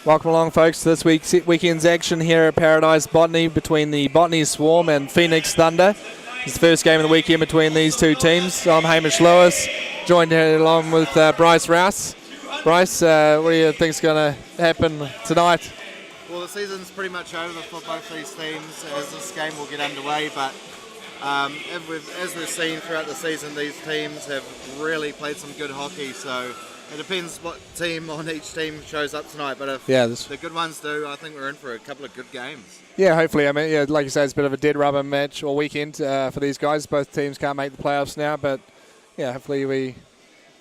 Welcome along, folks, to this weekend's action here at Paradise Botany between the Botany Swarm and Phoenix Thunder. It's the first game of the weekend between these two teams. I'm Hamish Lewis, joined here along with Bryce Rouse. Bryce, what do you think is going to happen tonight? Well, the season's pretty much over for both these teams as this game will get underway, but as we've seen throughout the season, these teams have really played some good hockey, so it depends what team on each team shows up tonight, but if the good ones do, I think we're in for a couple of good games. Yeah, hopefully. I mean, yeah, like you say, it's a bit of a dead rubber match or weekend for these guys. Both teams can't make the playoffs now, but yeah, hopefully we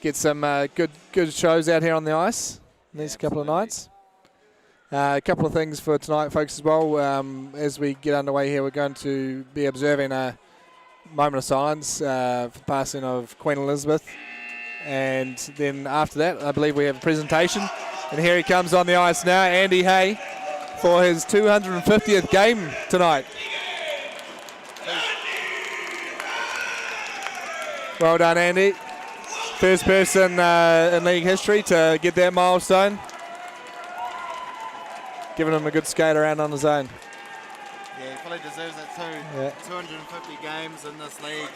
get some good shows out here on the ice in these couple of nights. A couple of things for tonight, folks, as well. As we get underway here, we're going to be observing a moment of silence for the passing of Queen Elizabeth. And then after that, I believe we have a presentation. And here he comes on the ice now, Andy Hay, for his 250th game tonight. Well done, Andy. First person in league history to get that milestone. Giving him a good skate around on his own. Yeah, he fully deserves it too. Yeah. 250 games in this league.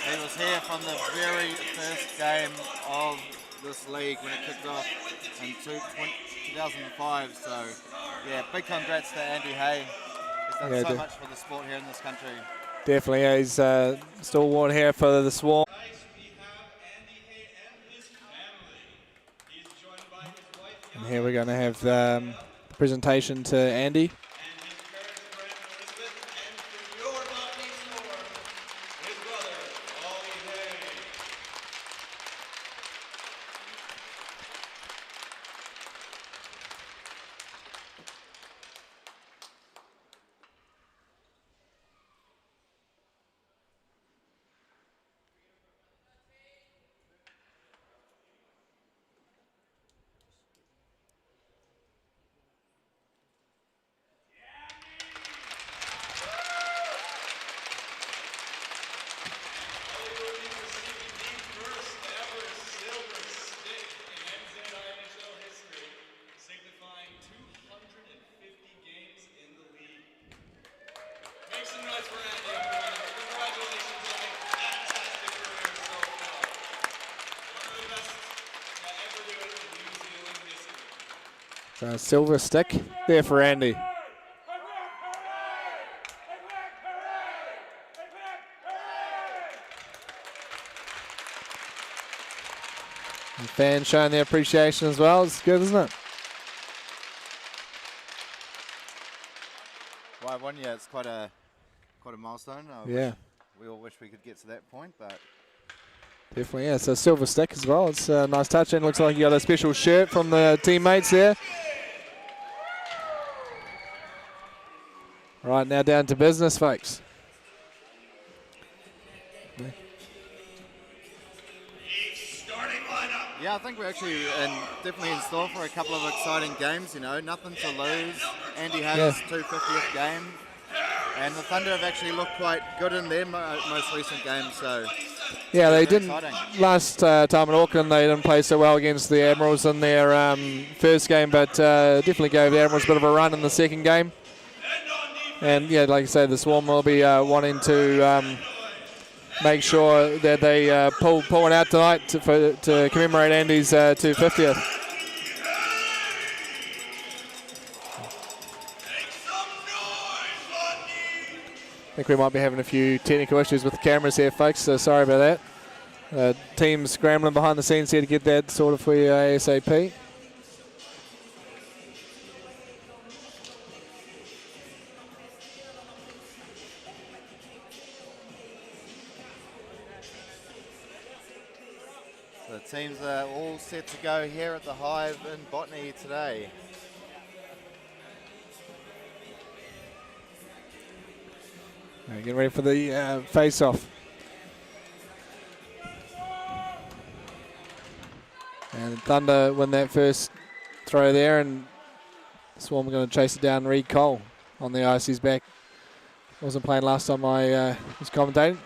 He was here from the very first game of this league when it kicked off in 2005. So, yeah, big congrats to Andy Hay. He's done so much for the sport here in this country. Definitely, yeah, he's stalwart here for the Swarm. And here we're going to have the presentation to Andy. So silver stick there for Andy. And fans showing their appreciation as well. It's good, isn't it? Well, 1 year, it's quite a milestone. We all wish we could get to that point, but definitely, yeah. So silver stick as well. It's a nice touch, and looks like you got a special shirt from the teammates there. Right, now down to business, folks. Yeah, I think we're actually definitely in store for a couple of exciting games. You know, nothing to lose. Andy Hayes' 250th game, and the Thunder have actually looked quite good in their most recent game. So yeah, they didn't last time in Auckland. They didn't play so well against the Admirals in their first game, but definitely gave the Admirals a bit of a run in the second game. And yeah, like I say, the Swarm will be wanting to make sure that they pull one out tonight to commemorate Andy's 250th. I think we might be having a few technical issues with the cameras here, folks, so sorry about that. Team scrambling behind the scenes here to get that sorted for you ASAP. The teams are all set to go here at the Hive in Botany today. Getting ready for the face-off. And Thunder win that first throw there, and Swarm are going to chase it down. Reed Cole on the ice. He's back. Wasn't playing last time I was commentating.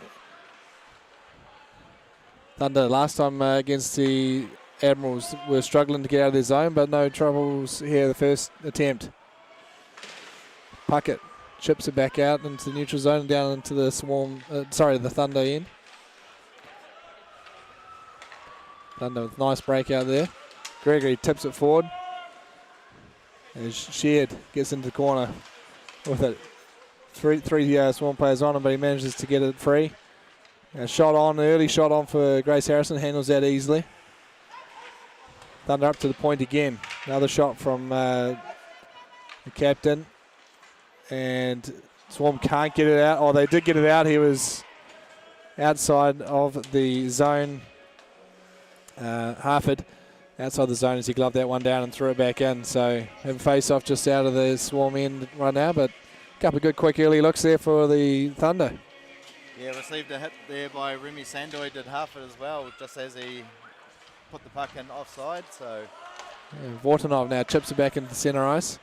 Thunder last time against the Admirals were struggling to get out of their zone, but no troubles here the first attempt. Puckett chips it back out into the neutral zone and down into the Swarm, the Thunder end. Thunder with nice breakout there. Gregory tips it forward. And Sheard gets into the corner with it. Three Swarm players on him, but he manages to get it free. Shot on, early shot on for Grace Harrison, handles that easily. Thunder up to the point again. Another shot from the captain. And Swarm can't get it out. Oh, they did get it out. He was outside of the zone. Harford outside the zone as he gloved that one down and threw it back in. So have a face-off just out of the Swarm end right now, but a couple of good quick early looks there for the Thunder. Yeah, received a hit there by Remy Sandoy, did Harford as well, just as he put the puck in offside. So Vortanov now chips it back into the centre ice.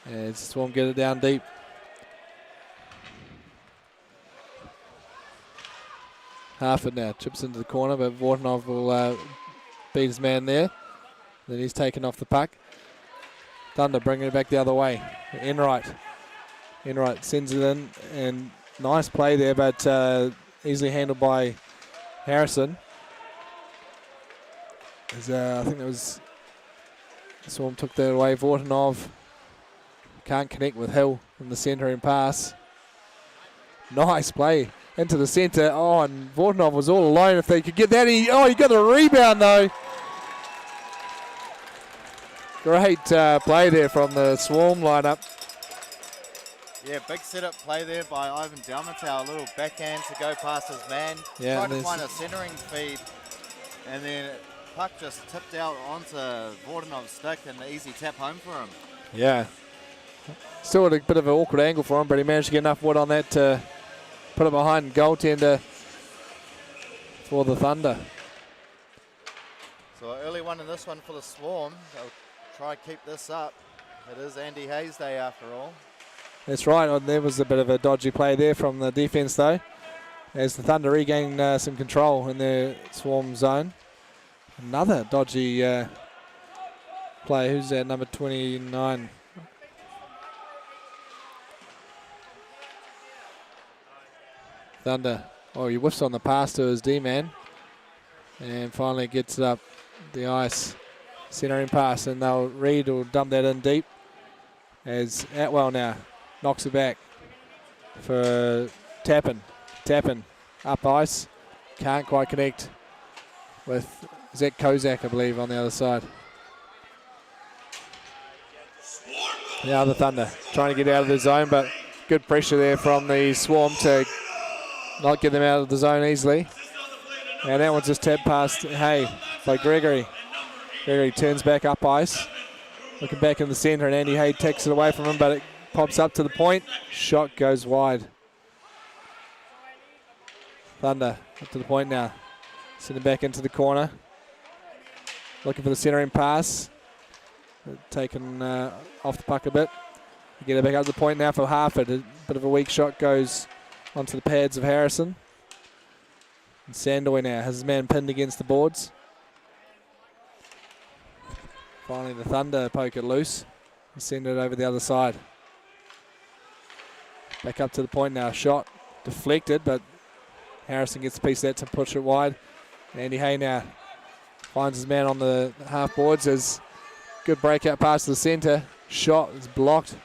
And Swarm get it down deep. Harford now chips into the corner, but Vortanov will beat his man there. Then he's taken off the puck. Thunder bringing it back the other way. Enright sends it in, and nice play there, but easily handled by Harrison. I think that was Swarm took that away. Vortanov can't connect with Hill in the centre and pass. Nice play into the centre. Oh, and Vortanov was all alone. If they could get that, he got the rebound though. Great play there from the Swarm lineup. Yeah, big setup play there by Ivan Dalmatau. A little backhand to go past his man. Yeah, tried to find a centering feed, and then puck just tipped out onto Vortanov's stick, and an easy tap home for him. Yeah. Still at a bit of an awkward angle for him, but he managed to get enough wood on that to put it behind goaltender for the Thunder. So an early one in this one for the Swarm. They'll try to keep this up. It is Andy Hayes Day after all. That's right. Oh, there was a bit of a dodgy play there from the defence though, as the Thunder regain some control in their Swarm zone. Another dodgy play. Who's that? Number 29. Thunder. Oh, he whiffs on the pass to his D-man. And finally gets it up the ice. Centering pass, and Reed will dump that in deep. As Atwell now knocks it back for Tappan. Tappan up ice. Can't quite connect with Zach Kozak, I believe, on the other side. Now the Thunder trying to get out of the zone, but good pressure there from the Swarm to not get them out of the zone easily. And that one's just tapped past Hay by Gregory. Gregory turns back up ice. Looking back in the centre, and Andy Hay takes it away from him, but it pops up to the point. Shot goes wide. Thunder up to the point now. Sending back into the corner. Looking for the centering pass. Taken off the puck a bit. Get it back up to the point now for Harford. A bit of a weak shot goes onto the pads of Harrison. And Sandoy now has his man pinned against the boards. Finally the Thunder poke it loose and send it over the other side. Back up to the point now. Shot deflected, but Harrison gets a piece of that to push it wide. Andy Hay now finds his man on the half boards. As good breakout pass to the centre. Shot is blocked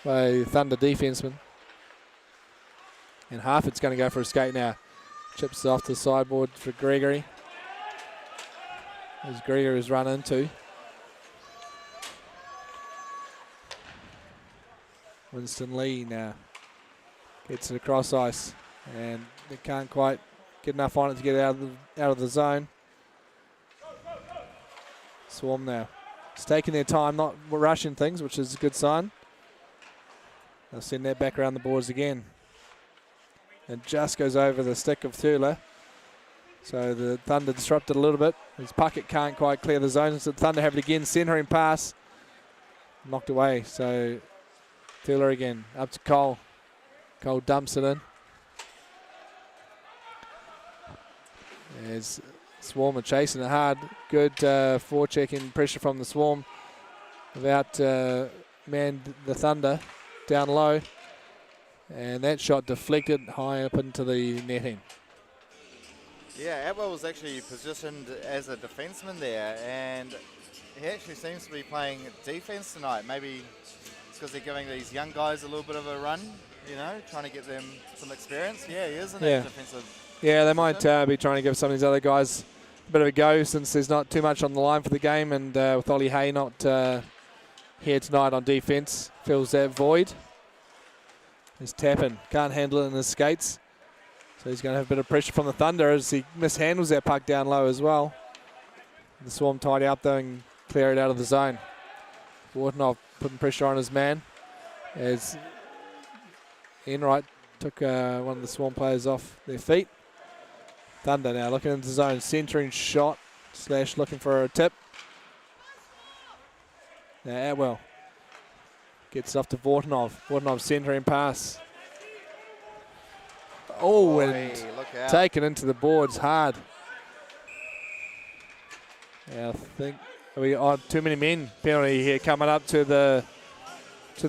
by the Thunder defenseman. And Harford's going to go for a skate now. Chips off to the sideboard for Gregory. As Gregory is run into. Winston Lee now gets it across ice, and they can't quite get enough on it to get out of the zone. Swarm now. It's taking their time, not rushing things, which is a good sign. They'll send that back around the boards again. And just goes over the stick of Thurler. So the Thunder disrupted a little bit. His Puckett can't quite clear the zone, so the Thunder have it again. Centering pass. Knocked away, so Thurler again, up to Cole. Cole dumps it in. As Swarm are chasing it hard. Good forechecking pressure from the Swarm. Without manned the Thunder down low. And that shot deflected high up into the netting. Yeah, Atwell was actually positioned as a defenseman there, and he actually seems to be playing defense tonight. Maybe it's because they're giving these young guys a little bit of a run, you know, trying to get them some experience. Yeah, he is in that defensive. Yeah, they might be trying to give some of these other guys a bit of a go since there's not too much on the line for the game, and with Ollie Hay not here tonight on defense, fills that void. He's tapping, can't handle it in his skates. So he's going to have a bit of pressure from the Thunder as he mishandles that puck down low as well. The Swarm tidy up though and clear it out of the zone. Wardenov putting pressure on his man as Enright took one of the Swarm players off their feet. Thunder now looking into the zone, centering shot / looking for a tip. Now Atwell gets it off to Vortinov. Vortinov centering pass. Oh, and taken into the boards hard. Yeah, I think we too many men penalty here coming up to the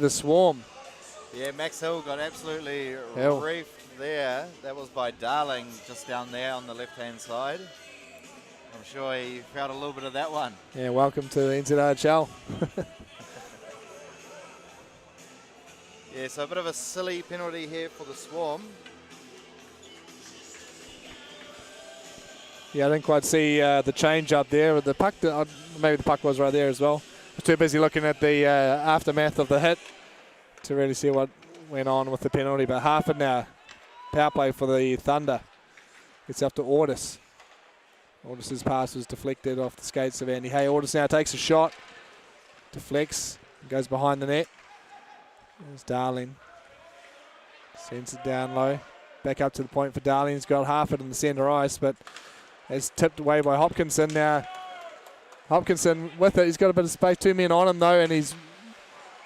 Swarm. Yeah, Max Hill got absolutely reefed there. That was by Darling just down there on the left-hand side. I'm sure he felt a little bit of that one. Yeah, welcome to NZIHL. Yeah, so a bit of a silly penalty here for the Swarm. Yeah, I didn't quite see the change up there. The puck, maybe the puck was right there as well. I was too busy looking at the aftermath of the hit to really see what went on with the penalty. But Harford now, power play for the Thunder. Gets up to Ordis. Ordis's pass was deflected off the skates of Andy Hay. Ordis now takes a shot, deflects, goes behind the net. There's Darling. Sends it down low. Back up to the point for Darling. He's got Harford in the centre ice, but it's tipped away by Hopkinson now. Hopkinson with it. He's got a bit of space. 2 men on him though, and he's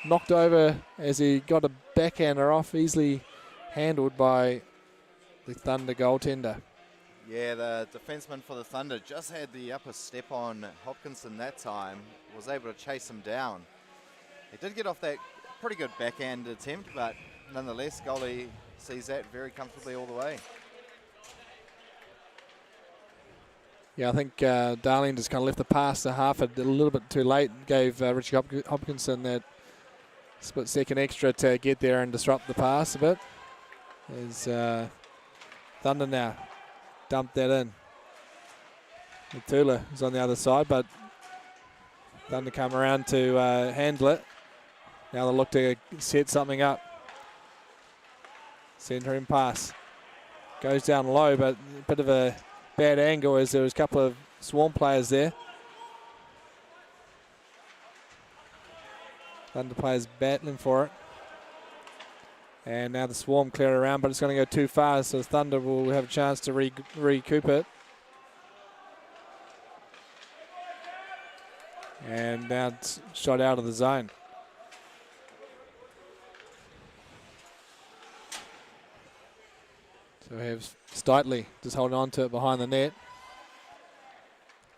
knocked over as he got a backhander off. Easily handled by the Thunder goaltender. Yeah, the defenseman for the Thunder just had the upper step on Hopkinson that time. Was able to chase him down. He did get off that pretty good backhand attempt, but nonetheless, goalie sees that very comfortably all the way. Yeah, I think Darling just kind of left the pass to Harford a little bit too late. Gave Richie Hopkinson that split second extra to get there and disrupt the pass a bit. There's Thunder now. Dumped that in. Tula is on the other side, but Thunder come around to handle it. Now they look to set something up. Centering pass. Goes down low, but a bit of a bad angle as there was a couple of Swarm players there. Thunder players battling for it. And now the Swarm clear it around, but it's going to go too far, so Thunder will have a chance to recoup it. And now it's shot out of the zone. So we have Steitley just holding on to it behind the net.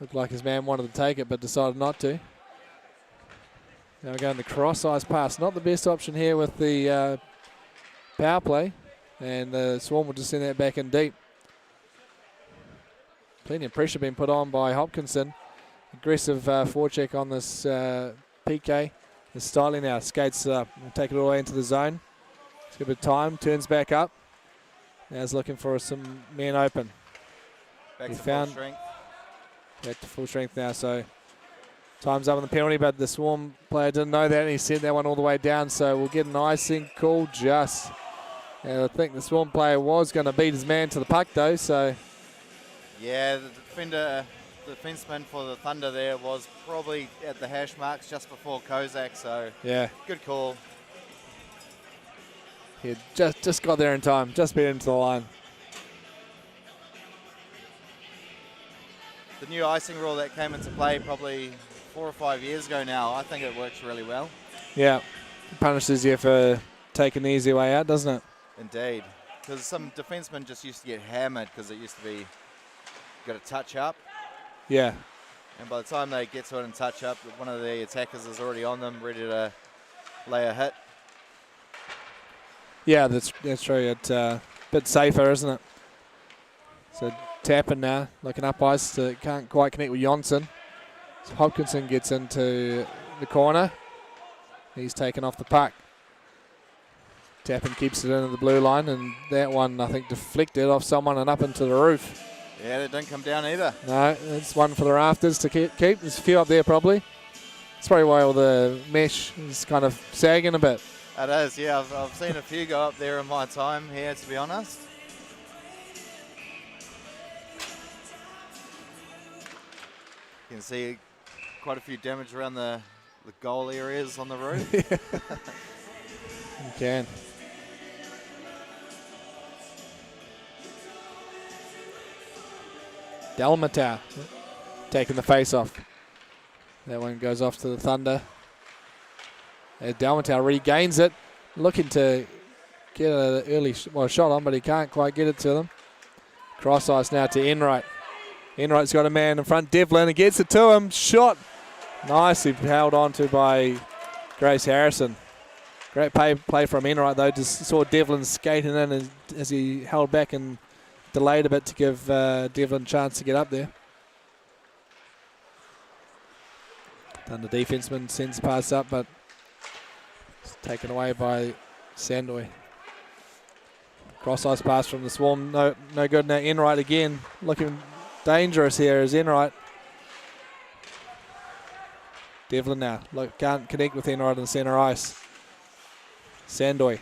Looked like his man wanted to take it, but decided not to. Now we're going the cross-ice pass. Not the best option here with the power play. And the Swarm will just send that back in deep. Plenty of pressure being put on by Hopkinson. Aggressive forecheck on this PK. The Steitley now skates up. We'll take it all the way into the zone. It's a bit of time. Turns back up. Now he's looking for some men open. Back to full strength. Back to full strength now, so time's up on the penalty, but the Swarm player didn't know that, and he sent that one all the way down, so we'll get an icing call just. And I think the Swarm player was going to beat his man to the puck, though, so. Yeah, the defenseman for the Thunder there was probably at the hash marks just before Kozak, so yeah, good call. He just got there in time, just beat into the line. The new icing rule that came into play probably 4 or 5 years ago now, I think it works really well. Yeah, it punishes you for taking the easy way out, doesn't it? Indeed, because some defensemen just used to get hammered because it used to be got to touch up. Yeah. And by the time they get to it and touch up, one of the attackers is already on them, ready to lay a hit. Yeah, that's true. It's a bit safer, isn't it? So tapping now, looking up ice, can't quite connect with Jonsson. So Hopkinson gets into the corner. He's taken off the puck. Tapping keeps it into the blue line, and that one, I think, deflected off someone and up into the roof. Yeah, that didn't come down either. No, it's one for the rafters to keep. There's a few up there probably. That's probably why all the mesh is kind of sagging a bit. It is, yeah. I've seen a few go up there in my time here, to be honest. You can see quite a few damage around the goal areas on the roof. You can. Dalmatau taking the face off. That one goes off to the Thunder. Dalmatau regains it, looking to get an early shot on, but he can't quite get it to them. Cross ice now to Enright. Enright's got a man in front, Devlin, and gets it to him. Shot nicely held on to by Grace Harrison. Great play from Enright though. Just saw Devlin skating in as he held back and delayed a bit to give Devlin a chance to get up there. Thunder defenseman sends the pass up, but it's taken away by Sandoy. Cross ice pass from the Swarm, no good. Now Enright again, looking dangerous here is Enright. Devlin now, can't connect with Enright on the centre ice. Sandoy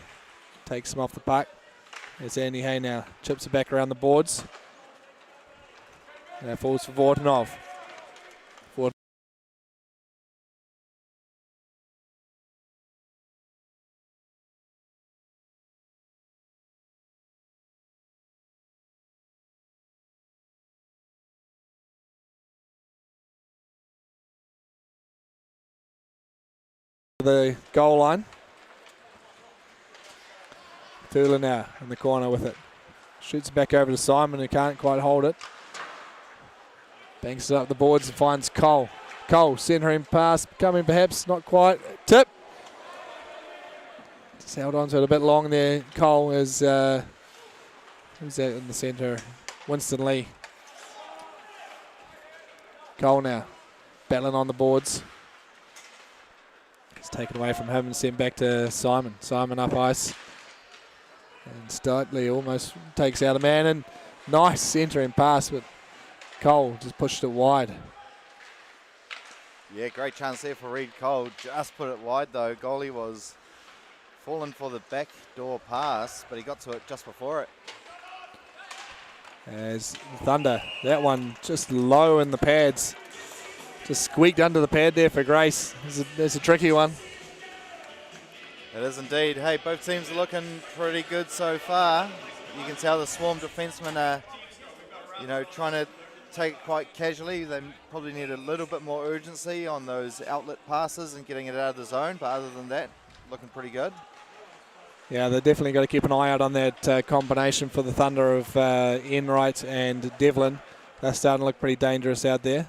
takes him off the puck. There's Andy Hay now, chips it back around the boards. Now falls for Vortinov. The goal line. Thula now in the corner with it. Shoots back over to Simon, who can't quite hold it. Banks it up the boards and finds Cole. Cole centering pass, coming perhaps, not quite. Tip. Just held on to it a bit long there. Cole is, who's that in the centre? Winston Lee. Cole now, battling on the boards. It's taken away from him and sent back to Simon. Simon up ice. And Stoutley almost takes out a man, and nice centering pass, but Cole just pushed it wide. Yeah, great chance there for Reed Cole. Just put it wide though. Goalie was falling for the back door pass, but he got to it just before it. As Thunder, that one just low in the pads. Just squeaked under the pad there for Grace. There's a tricky one. It is indeed. Hey, both teams are looking pretty good so far. You can tell the Swarm defensemen are, trying to take it quite casually. They probably need a little bit more urgency on those outlet passes and getting it out of the zone. But other than that, looking pretty good. Yeah, they've definitely got to keep an eye out on that combination for the Thunder of Enright and Devlin. They're starting to look pretty dangerous out there.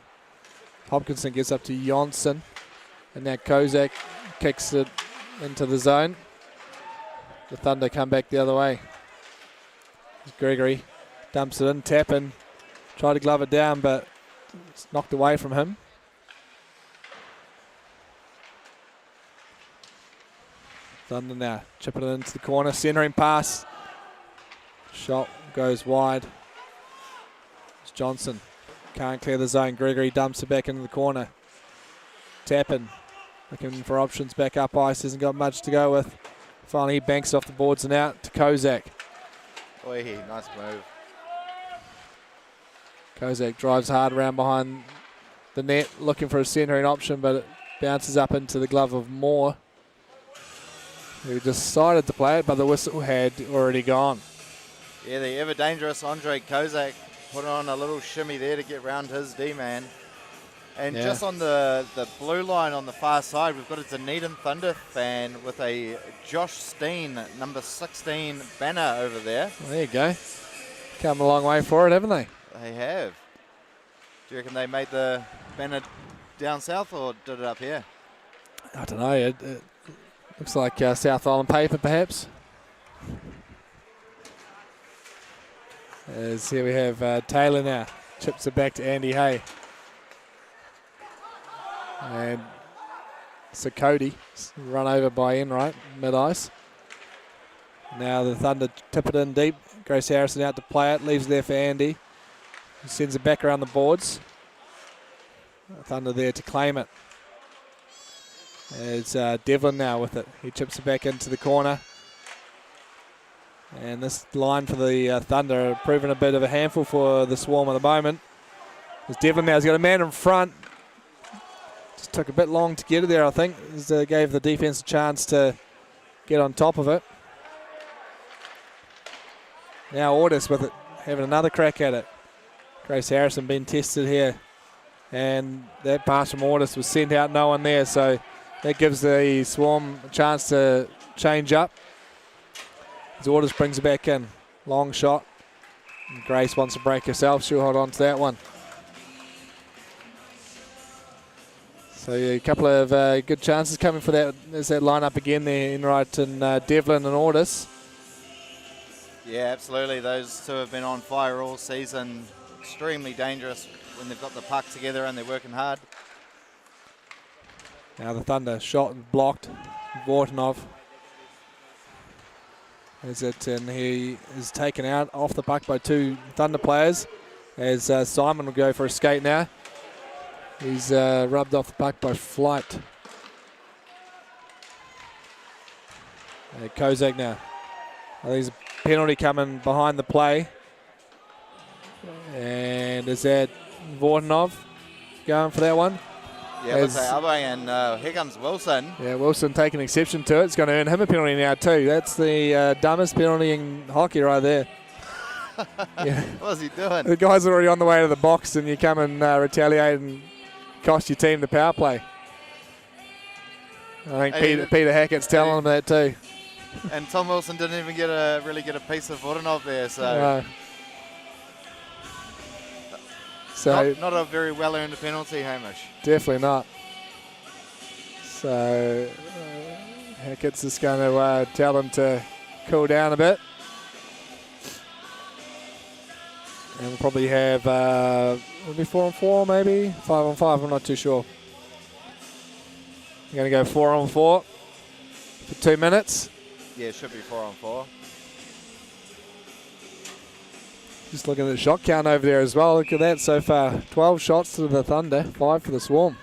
Hopkinson gets up to Jonsson, and now Kozak kicks it into the zone. The Thunder come back the other way. Gregory dumps it in, tapping, tried to glove it down, but it's knocked away from him. Thunder now chipping it into the corner, centering pass. Shot goes wide. It's Johnson. Can't clear the zone. Gregory dumps it back into the corner. Tapping. Looking for options back up ice. Hasn't got much to go with. Finally he banks off the boards and out to Kozak. Oi, nice move. Kozak drives hard around behind the net, looking for a centering option, but it bounces up into the glove of Moore, who decided to play it, but the whistle had already gone. Yeah, the ever-dangerous Andre Kozak put on a little shimmy there to get round his D-man. And just on the blue line on the far side, we've got a Dunedin Thunder fan with a Josh Steen, number 16 banner over there. Well, there you go. Come a long way for it, haven't they? They have. Do you reckon they made the banner down south or did it up here? I don't know. It looks like South Island paper, perhaps. As here we have Taylor now. Chips it back to Andy Hay. And so Cody run over by Enright, mid-ice. Now the Thunder tip it in deep. Grace Harrison out to play it. Leaves it there for Andy. He sends it back around the boards. Thunder there to claim it. It's Devlin now with it. He chips it back into the corner. And this line for the Thunder proving a bit of a handful for the Swarm at the moment. As Devlin now has got a man in front. Just took a bit long to get it there, I think. Gave the defense a chance to get on top of it. Now Ordis with it, having another crack at it. Grace Harrison being tested here. And that pass from Ordis was sent out, no one there. So that gives the Swarm a chance to change up. As Ordis brings it back in. Long shot. And Grace wants to break herself. She'll hold on to that one. So yeah, a couple of good chances coming for that. There's that lineup again there, Enright and Devlin and Ordis. Yeah, absolutely. Those two have been on fire all season. Extremely dangerous when they've got the puck together and they're working hard. Now the Thunder shot and blocked. Vortonov is it, and he is taken out off the puck by two Thunder players. As Simon will go for a skate now. He's rubbed off the puck by Flight. Kozak now. I think there's a penalty coming behind the play. And is that Vortonov going for that one? Yeah, looks like Abe, and here comes Wilson. Yeah, Wilson taking exception to it. It's going to earn him a penalty now too. That's the dumbest penalty in hockey right there. Yeah. What's he doing? The guy's already on the way to the box and you come and retaliate and cost your team the power play. I think Peter Hackett's telling him that too. And Tom Wilson didn't even really get a piece of Vortonov there, so... No. So not a very well-earned penalty, Hamish. Definitely not. So Hackett's just going to tell him to cool down a bit. And we'll probably have, will be 4-on-4 maybe? 5-on-5, I'm not too sure. We're going to go 4-on-4 for 2 minutes. Yeah, it should be 4-on-4. Just looking at the shot count over there as well. Look at that so far. 12 shots to the Thunder, 5 for the Swarm.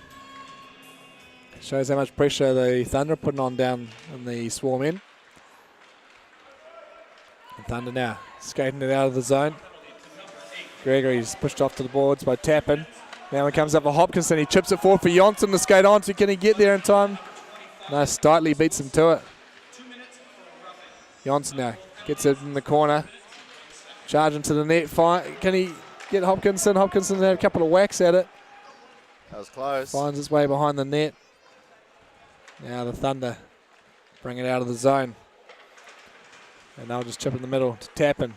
Shows how much pressure the Thunder are putting on down in the Swarm end. And Thunder now skating it out of the zone. Gregory's pushed off to the boards by Tappan. Now it comes up for Hopkinson. He chips it forward for Johnson to skate on to. Can he get there in time? No, Stitley beats him to it. Johnson now gets it in the corner. Charging to the net. Can he get Hopkinson? Hopkinson had a couple of whacks at it. That was close. Finds its way behind the net. Now the Thunder bring it out of the zone. And they'll just chip in the middle to Tappan.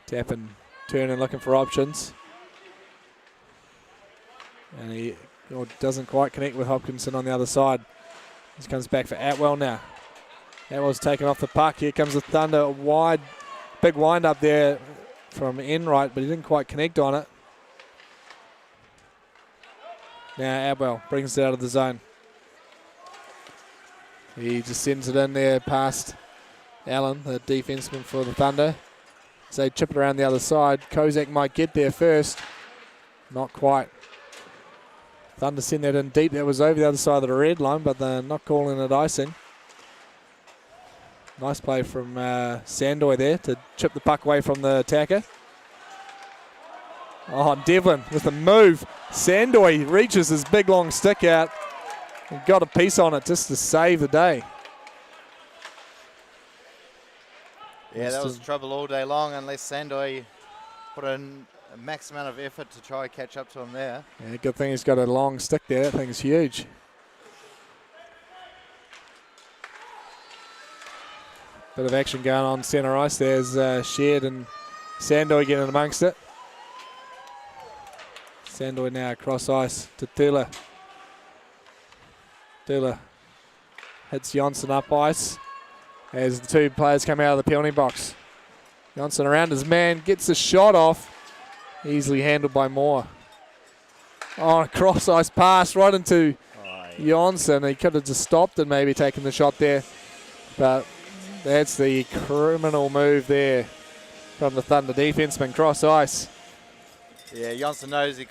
Tappan turning, looking for options. And he doesn't quite connect with Hopkinson on the other side. This comes back for Atwell now. Atwell's taken off the puck. Here comes the Thunder. Wide, big wind up there from Enright, but he didn't quite connect on it. Now Atwell brings it out of the zone. He just sends it in there past Allen, the defenseman for the Thunder. So they chip it around the other side. Kozak might get there first. Not quite. Thunder send that in deep. That was over the other side of the red line, but they're not calling it icing. Nice play from Sandoy there to chip the puck away from the attacker. Oh, Devlin with the move. Sandoy reaches his big long stick out and got a piece on it just to save the day. Yeah, that was trouble all day long unless Sandoy put in a max amount of effort to try and catch up to him there. Yeah, good thing he's got a long stick there. That thing's huge. Bit of action going on centre ice. There's Shed and Sandoy getting amongst it. Sandoy now across ice to Tula. Tula hits Jonsson up ice as the two players come out of the penalty box. Jonsson around his man, gets the shot off. Easily handled by Moore. Oh, a cross ice pass right into Jonsson. He could have just stopped and maybe taken the shot there. But that's the criminal move there from the Thunder defenseman, cross ice. Yeah, Jonsson knows he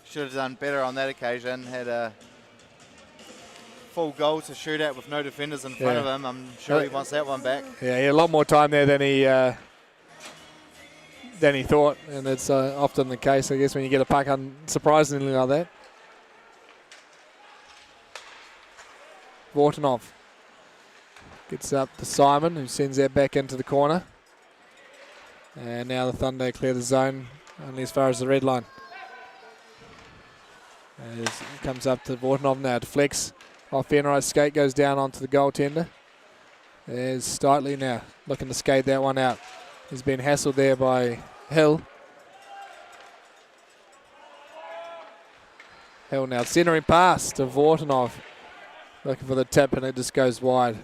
should have done better on that occasion. Had a full goal to shoot at with no defenders in front of him. I'm sure he wants that one back. Yeah, he had a lot more time there than he thought, and it's often the case, I guess, when you get a puck unsurprisingly like that. Vortonov gets up to Simon, who sends that back into the corner. And now the Thunder clear the zone only as far as the red line. As it comes up to Vortonov now, deflects off Enright's skate, goes down onto the goaltender. There's Stitley now looking to skate that one out. He's been hassled there by Hill. Hill now centering pass to Vortonov. Looking for the tip, and it just goes wide.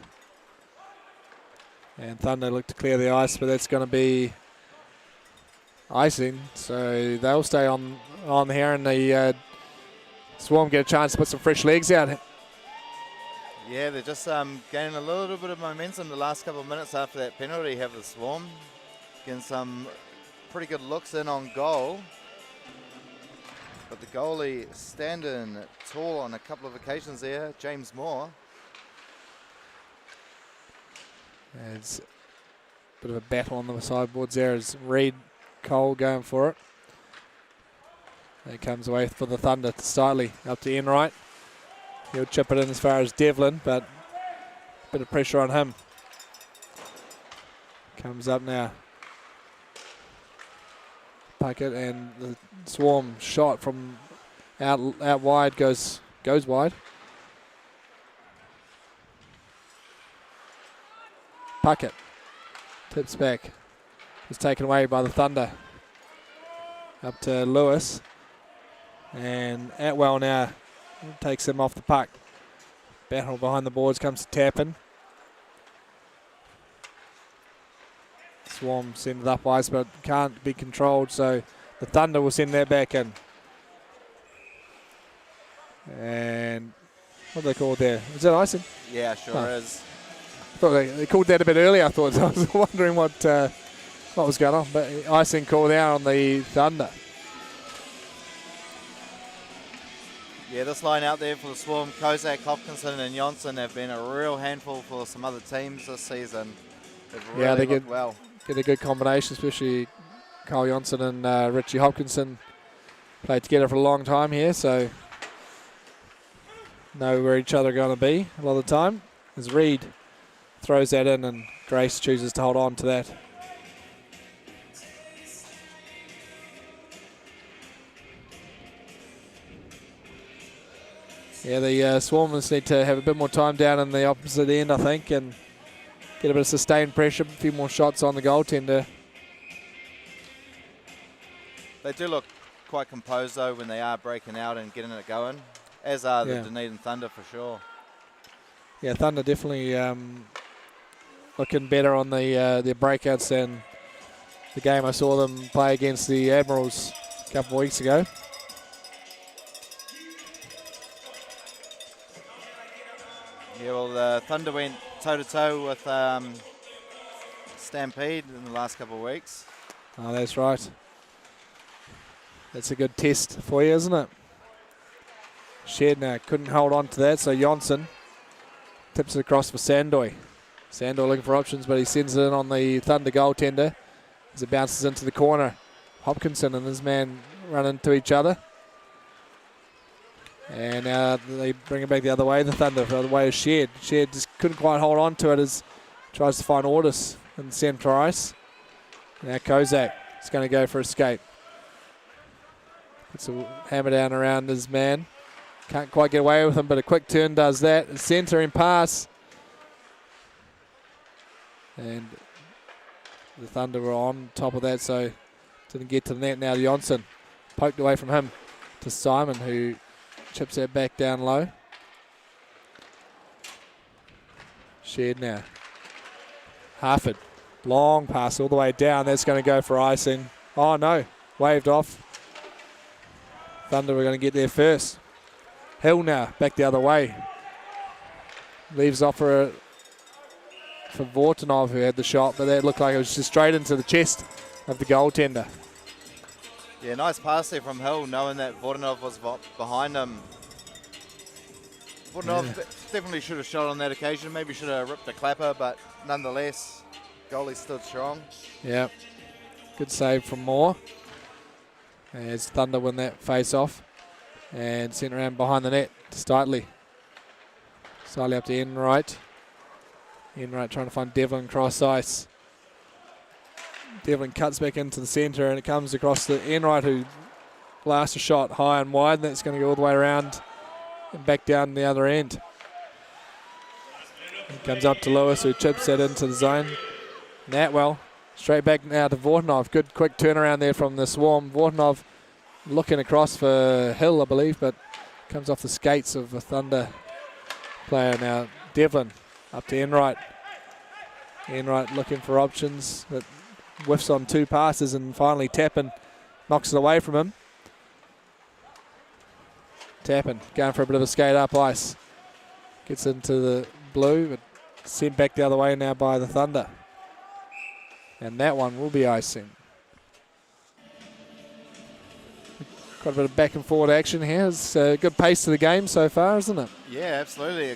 And Thunder look to clear the ice, but that's going to be icing. So they'll stay on here, and the Swarm get a chance to put some fresh legs out. Yeah, they're just gaining a little bit of momentum the last couple of minutes after that penalty, have the Swarm. Getting some pretty good looks in on goal. But the goalie standing tall on a couple of occasions there, James Moore. It's a bit of a battle on the sideboards there as Reed Cole going for it. It comes away for the Thunder to Stitley, up to Enright. He'll chip it in as far as Devlin, but a bit of pressure on him. Comes up now. Puckett, and the Swarm shot from out wide goes wide. Puckett tips back. Is taken away by the Thunder. Up to Lewis. And Atwell now takes him off the puck. Battle behind the boards comes to Tappan. Swarm send it up ice, but can't be controlled, so the Thunder will send that back in. And what do they call there? Is that icing? Yeah, sure is. I thought they called that a bit earlier. I thought I was wondering what was going on, but icing called out on the Thunder. Yeah, this line out there for the Swarm, Kozak, Hopkinson and Jonsson have been a real handful for some other teams this season. They've really looked well. Get a good combination, especially Kyle Jonsson and Richie Hopkinson played together for a long time here, so know where each other are going to be a lot of the time. As Reed throws that in and Grace chooses to hold on to that. Yeah, the Swarmers need to have a bit more time down in the opposite end, I think, and get a bit of sustained pressure, a few more shots on the goaltender. They do look quite composed, though, when they are breaking out and getting it going, as are the Dunedin Thunder for sure. Yeah, Thunder definitely looking better on their breakouts than the game I saw them play against the Admirals a couple of weeks ago. Yeah, well, the Thunder went toe-to-toe with Stampede in the last couple of weeks. Oh, that's right. That's a good test for you, isn't it? Shed now couldn't hold on to that, so Jonsson tips it across for Sandoy. Sandoy looking for options, but he sends it in on the Thunder goaltender as it bounces into the corner. Hopkinson and his man run into each other. And now they bring it back the other way. The Thunder the other way is Shed. Shed just couldn't quite hold on to it as tries to find Ordis in the centre ice. Now Kozak is going to go for a skate. Puts a hammer down around his man. Can't quite get away with him, but a quick turn does that. A centering pass. And the Thunder were on top of that, so didn't get to the net. Now Jonsson poked away from him. to Simon, who chips that back down low. Shared now. Harford. Long pass all the way down. That's going to go for icing. Oh, no. Waved off. Thunder were going to get there first. Hill now. Back the other way. Leaves off for Vortanov, who had the shot, but that looked like it was just straight into the chest of the goaltender. Yeah, nice pass there from Hill, knowing that Vortanov was behind him. Vortanov definitely should have shot on that occasion. Maybe should have ripped a clapper, but nonetheless, goalie stood strong. Yeah, good save from Moore. As Thunder win that face-off. And sent around behind the net to Stitley. Stitley up to Enright. Enright trying to find Devlin cross ice. Devlin cuts back into the centre and it comes across to Enright, who blasts a shot high and wide, and that's going to go all the way around and back down the other end. It comes up to Lewis, who chips that into the zone. Natwell straight back now to Vortanov. Good quick turnaround there from the Swarm. Vortanov looking across for Hill, I believe, but comes off the skates of the Thunder player now. Devlin up to Enright. Enright looking for options, but whiffs on 2 passes, and finally Tappan knocks it away from him. Tappan going for a bit of a skate up ice. Gets into the blue, but sent back the other way now by the Thunder. And that one will be icing. Quite a bit of back and forward action here. It's a good pace to the game so far, isn't it? Yeah, absolutely.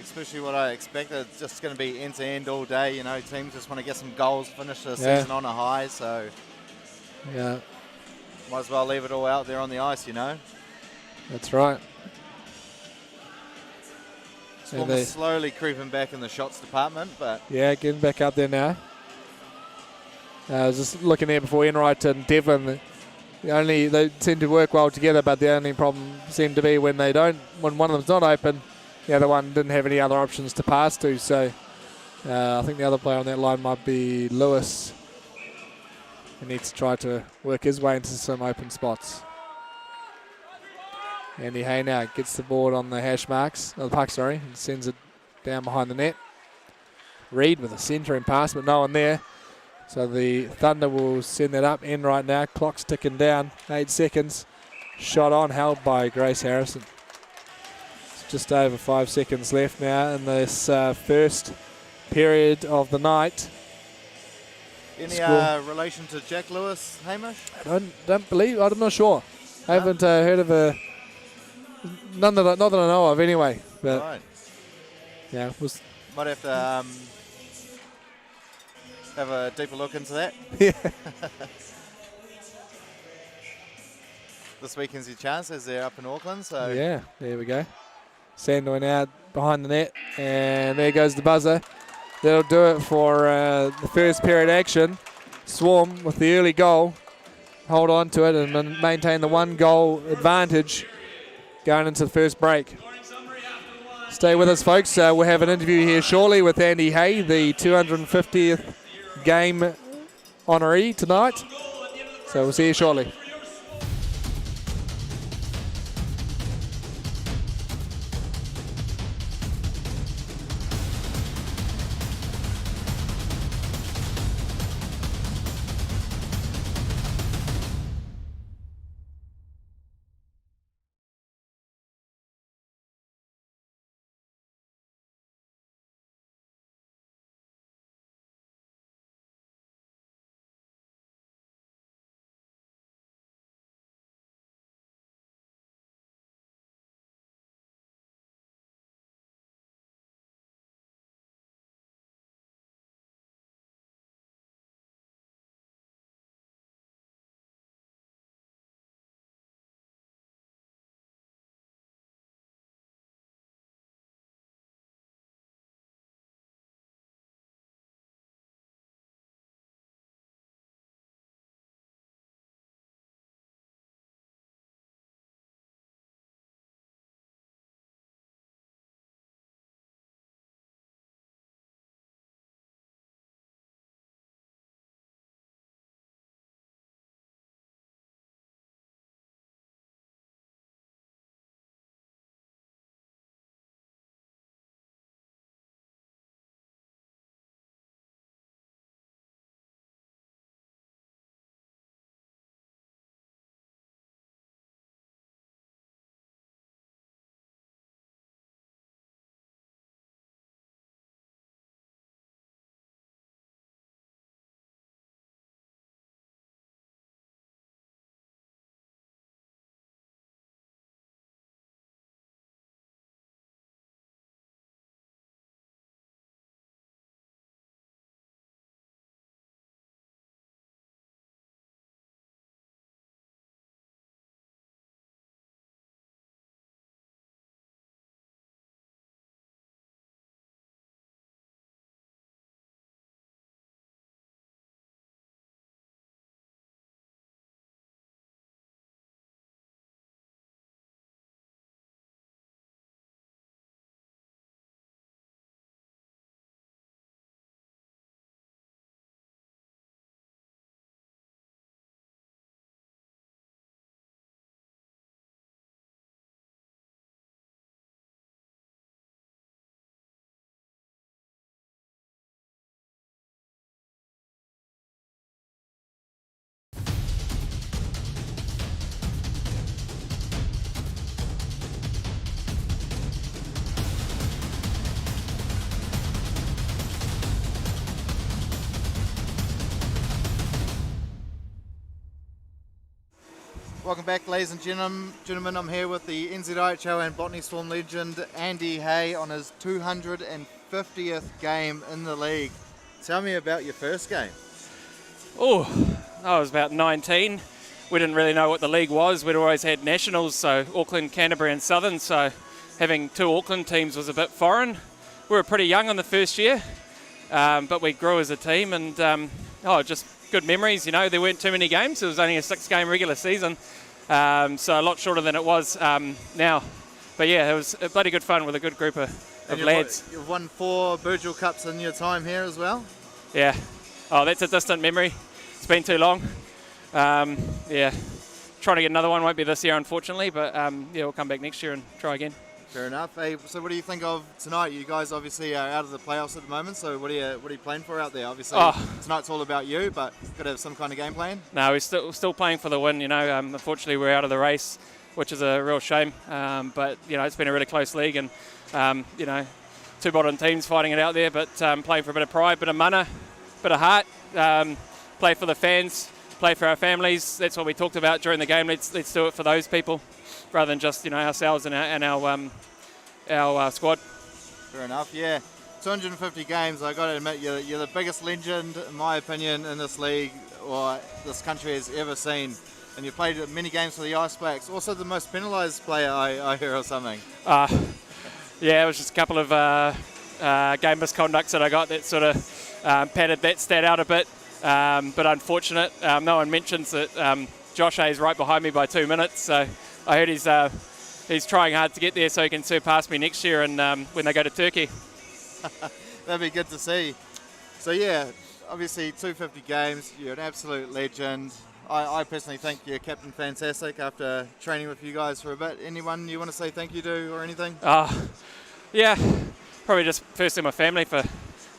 Especially what I expected. It's just going to be end to end all day. You know, teams just want to get some goals, finish the season on a high. So, yeah, might as well leave it all out there on the ice. You know. That's right. Swarm slowly creeping back in the shots department, but yeah, getting back up there now. I was just looking there before Enright and Devlin. They seem to work well together, but the only problem seemed to be when one of them's not open, the other one didn't have any other options to pass to. So I think the other player on that line might be Lewis. He needs to try to work his way into some open spots. Andy Hay now gets the board on the hash marks, the puck, sorry, and sends it down behind the net. Reed with a centering pass, but no one there. So the Thunder will send that up in right now. Clock's ticking down. 8 seconds. Shot on, held by Grace Harrison. It's just over 5 seconds left now in this first period of the night. Any relation to Jack Lewis, Hamish? I don't believe. I'm not sure. I haven't heard of a. Not that I know of, anyway. But right. Yeah, might have to. Have a deeper look into that. Yeah. This weekend's your chance as they're up in Auckland. So yeah, there we go. Sandoin out behind the net, and there goes the buzzer. That'll do it for the first period action. Swarm with the early goal. Hold on to it and maintain the 1-goal advantage going into the first break. Stay with us, folks. We'll have an interview here shortly with Andy Hay, the 250th game honoree tonight. So we'll see you shortly. Welcome back, ladies and gentlemen. I'm here with the NZIHL and Botany Storm legend Andy Hay on his 250th game in the league. Tell me about your first game. Oh, I was about 19. We didn't really know what the league was. We'd always had nationals, so Auckland, Canterbury and Southern, so having two Auckland teams was a bit foreign. We were pretty young on the first year, but we grew as a team, and just good memories. You know, there weren't too many games. It was only a 6-game regular season, so a lot shorter than it was now. But yeah, it was bloody good fun with a good group of lads. You've won 4 Virgil Cups in your time here as well? Yeah. Oh, that's a distant memory. It's been too long. Yeah. Trying to get another one. Won't be this year, unfortunately, but yeah, we'll come back next year and try again. Fair enough. Hey, so what do you think of tonight? You guys obviously are out of the playoffs at the moment, so what are you playing for out there? Obviously, tonight's all about you, but got to have some kind of game plan. No, we're still playing for the win. You know, unfortunately, we're out of the race, which is a real shame. But you know, it's been a really close league, and you know, 2 bottom teams fighting it out there, but playing for a bit of pride, bit of mana, bit of heart. Play for the fans, play for our families. That's what we talked about during the game. Let's do it for those people, rather than just ourselves and our squad. Fair enough. Yeah, 250 games. I got to admit, you're the biggest legend, in my opinion, in this league or this country has ever seen. And you played many games for the Ice Blacks. Also, the most penalised player, I hear, or something. Yeah, it was just a couple of game misconducts that I got that sort of padded that stat out a bit. But unfortunate. No one mentions that Josh A is right behind me by 2 minutes. So I heard he's trying hard to get there so he can surpass me next year and when they go to Turkey. That'd be good to see. So yeah, obviously 250 games, you're an absolute legend. I personally think you're Captain Fantastic after training with you guys for a bit. Anyone you want to say thank you to or anything? Yeah, probably just firstly my family for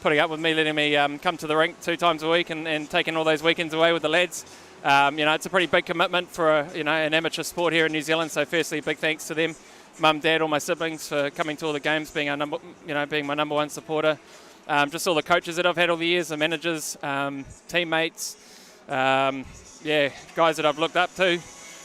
putting up with me, letting me come to the rink 2 times a week and taking all those weekends away with the lads. You know, it's a pretty big commitment for an amateur sport here in New Zealand. So firstly, big thanks to them, mum, dad, all my siblings for coming to all the games, being my number one supporter. Just all the coaches that I've had all the years, the managers, teammates, yeah, guys that I've looked up to.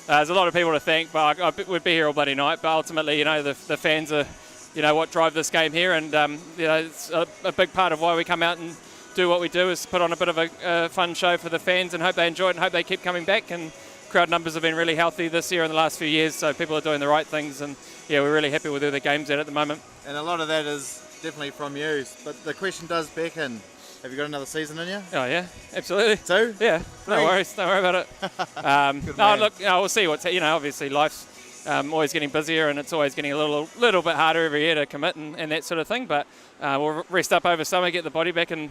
There's a lot of people to thank, but I would be here all bloody night. But ultimately, you know, the fans are, you know, what drive this game here, and you know, it's a big part of why we come out and do what we do is put on a bit of a fun show for the fans and hope they enjoy it and hope they keep coming back. And crowd numbers have been really healthy this year in the last few years, so people are doing the right things, and yeah, we're really happy with where the game's at the moment. And a lot of that is definitely from you, but the question does beckon, have you got another season in you? Oh yeah, absolutely. 2? Yeah, 3. No worries, don't worry about it. No, look, we'll see what's, you know, obviously life's always getting busier and it's always getting a little bit harder every year to commit and that sort of thing, but we'll rest up over summer, get the body back in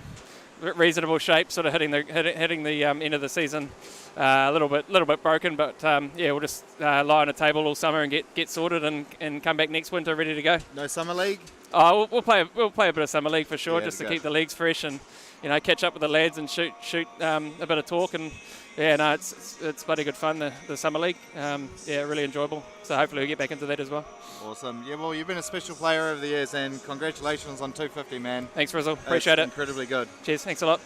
reasonable shape, sort of hitting the end of the season a little bit broken, but yeah, we'll just lie on a table all summer and get sorted and come back next winter ready to go. No summer league? Oh, we'll play a bit of summer league for sure, just to good. keep the leagues fresh and, you know, catch up with the lads and shoot a bit of talk. And yeah, no, it's bloody good fun, the summer league. Yeah, really enjoyable. So hopefully we get back into that as well. Awesome. Yeah, well, you've been a special player over the years, and congratulations on 250, man. Thanks, Rizzle. Appreciate it. Incredibly good. Cheers. Thanks a lot.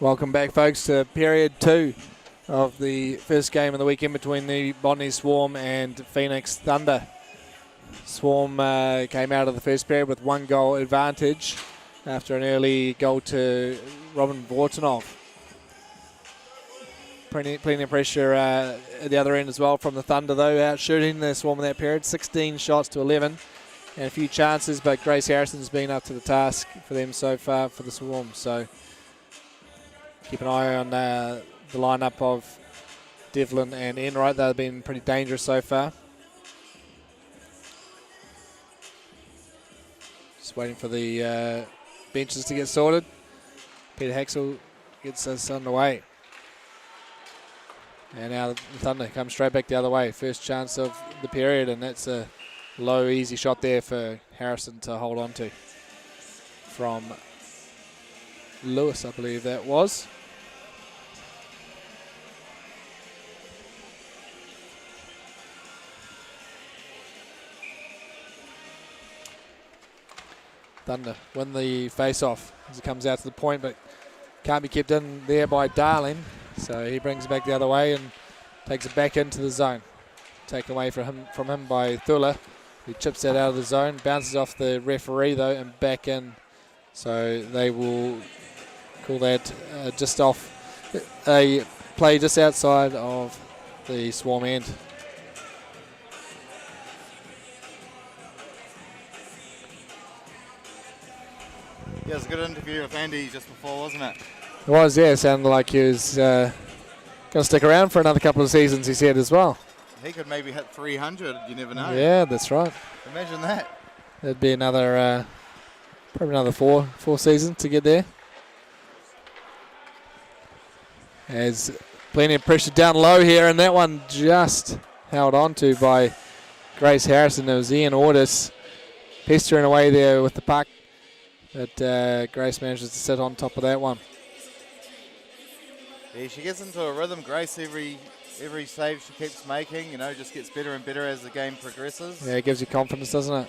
Welcome back, folks, to period 2 of the first game of the weekend between the Botany Swarm and Phoenix Thunder. Swarm came out of the first period with 1 goal advantage after an early goal to Robin Vortanov. Plenty of pressure at the other end as well from the Thunder, though, out shooting the Swarm in that period. 16 shots to 11 and a few chances, but Grace Harrison's been up to the task for them so far for the Swarm. So keep an eye on the lineup of Devlin and Enright. They've been pretty dangerous so far. Just waiting for the benches to get sorted. Peter Haxel gets us underway. And now the Thunder comes straight back the other way. First chance of the period, and that's a low, easy shot there for Harrison to hold on to. From Lewis, I believe that was. Thunder win the face-off as it comes out to the point, but can't be kept in there by Darling. So he brings it back the other way and takes it back into the zone. Taken away from him by Thula, who chips that out of the zone, bounces off the referee though and back in. So they will call that just off a play just outside of the Swarm end. Yeah, it was a good interview with Andy just before, wasn't it? It was, yeah. It sounded like he was going to stick around for another couple of seasons, he said as well. He could maybe hit 300, you never know. Yeah, that's right. Imagine that. That'd be another, probably another four seasons to get there. There's plenty of pressure down low here, and that one just held on to by Grace Harrison. It was Ian Ordis pestering away there with the puck, but Grace manages to sit on top of that one. Yeah, she gets into a rhythm, Grace, every save she keeps making, you know, just gets better and better as the game progresses. Yeah, it gives you confidence, doesn't it?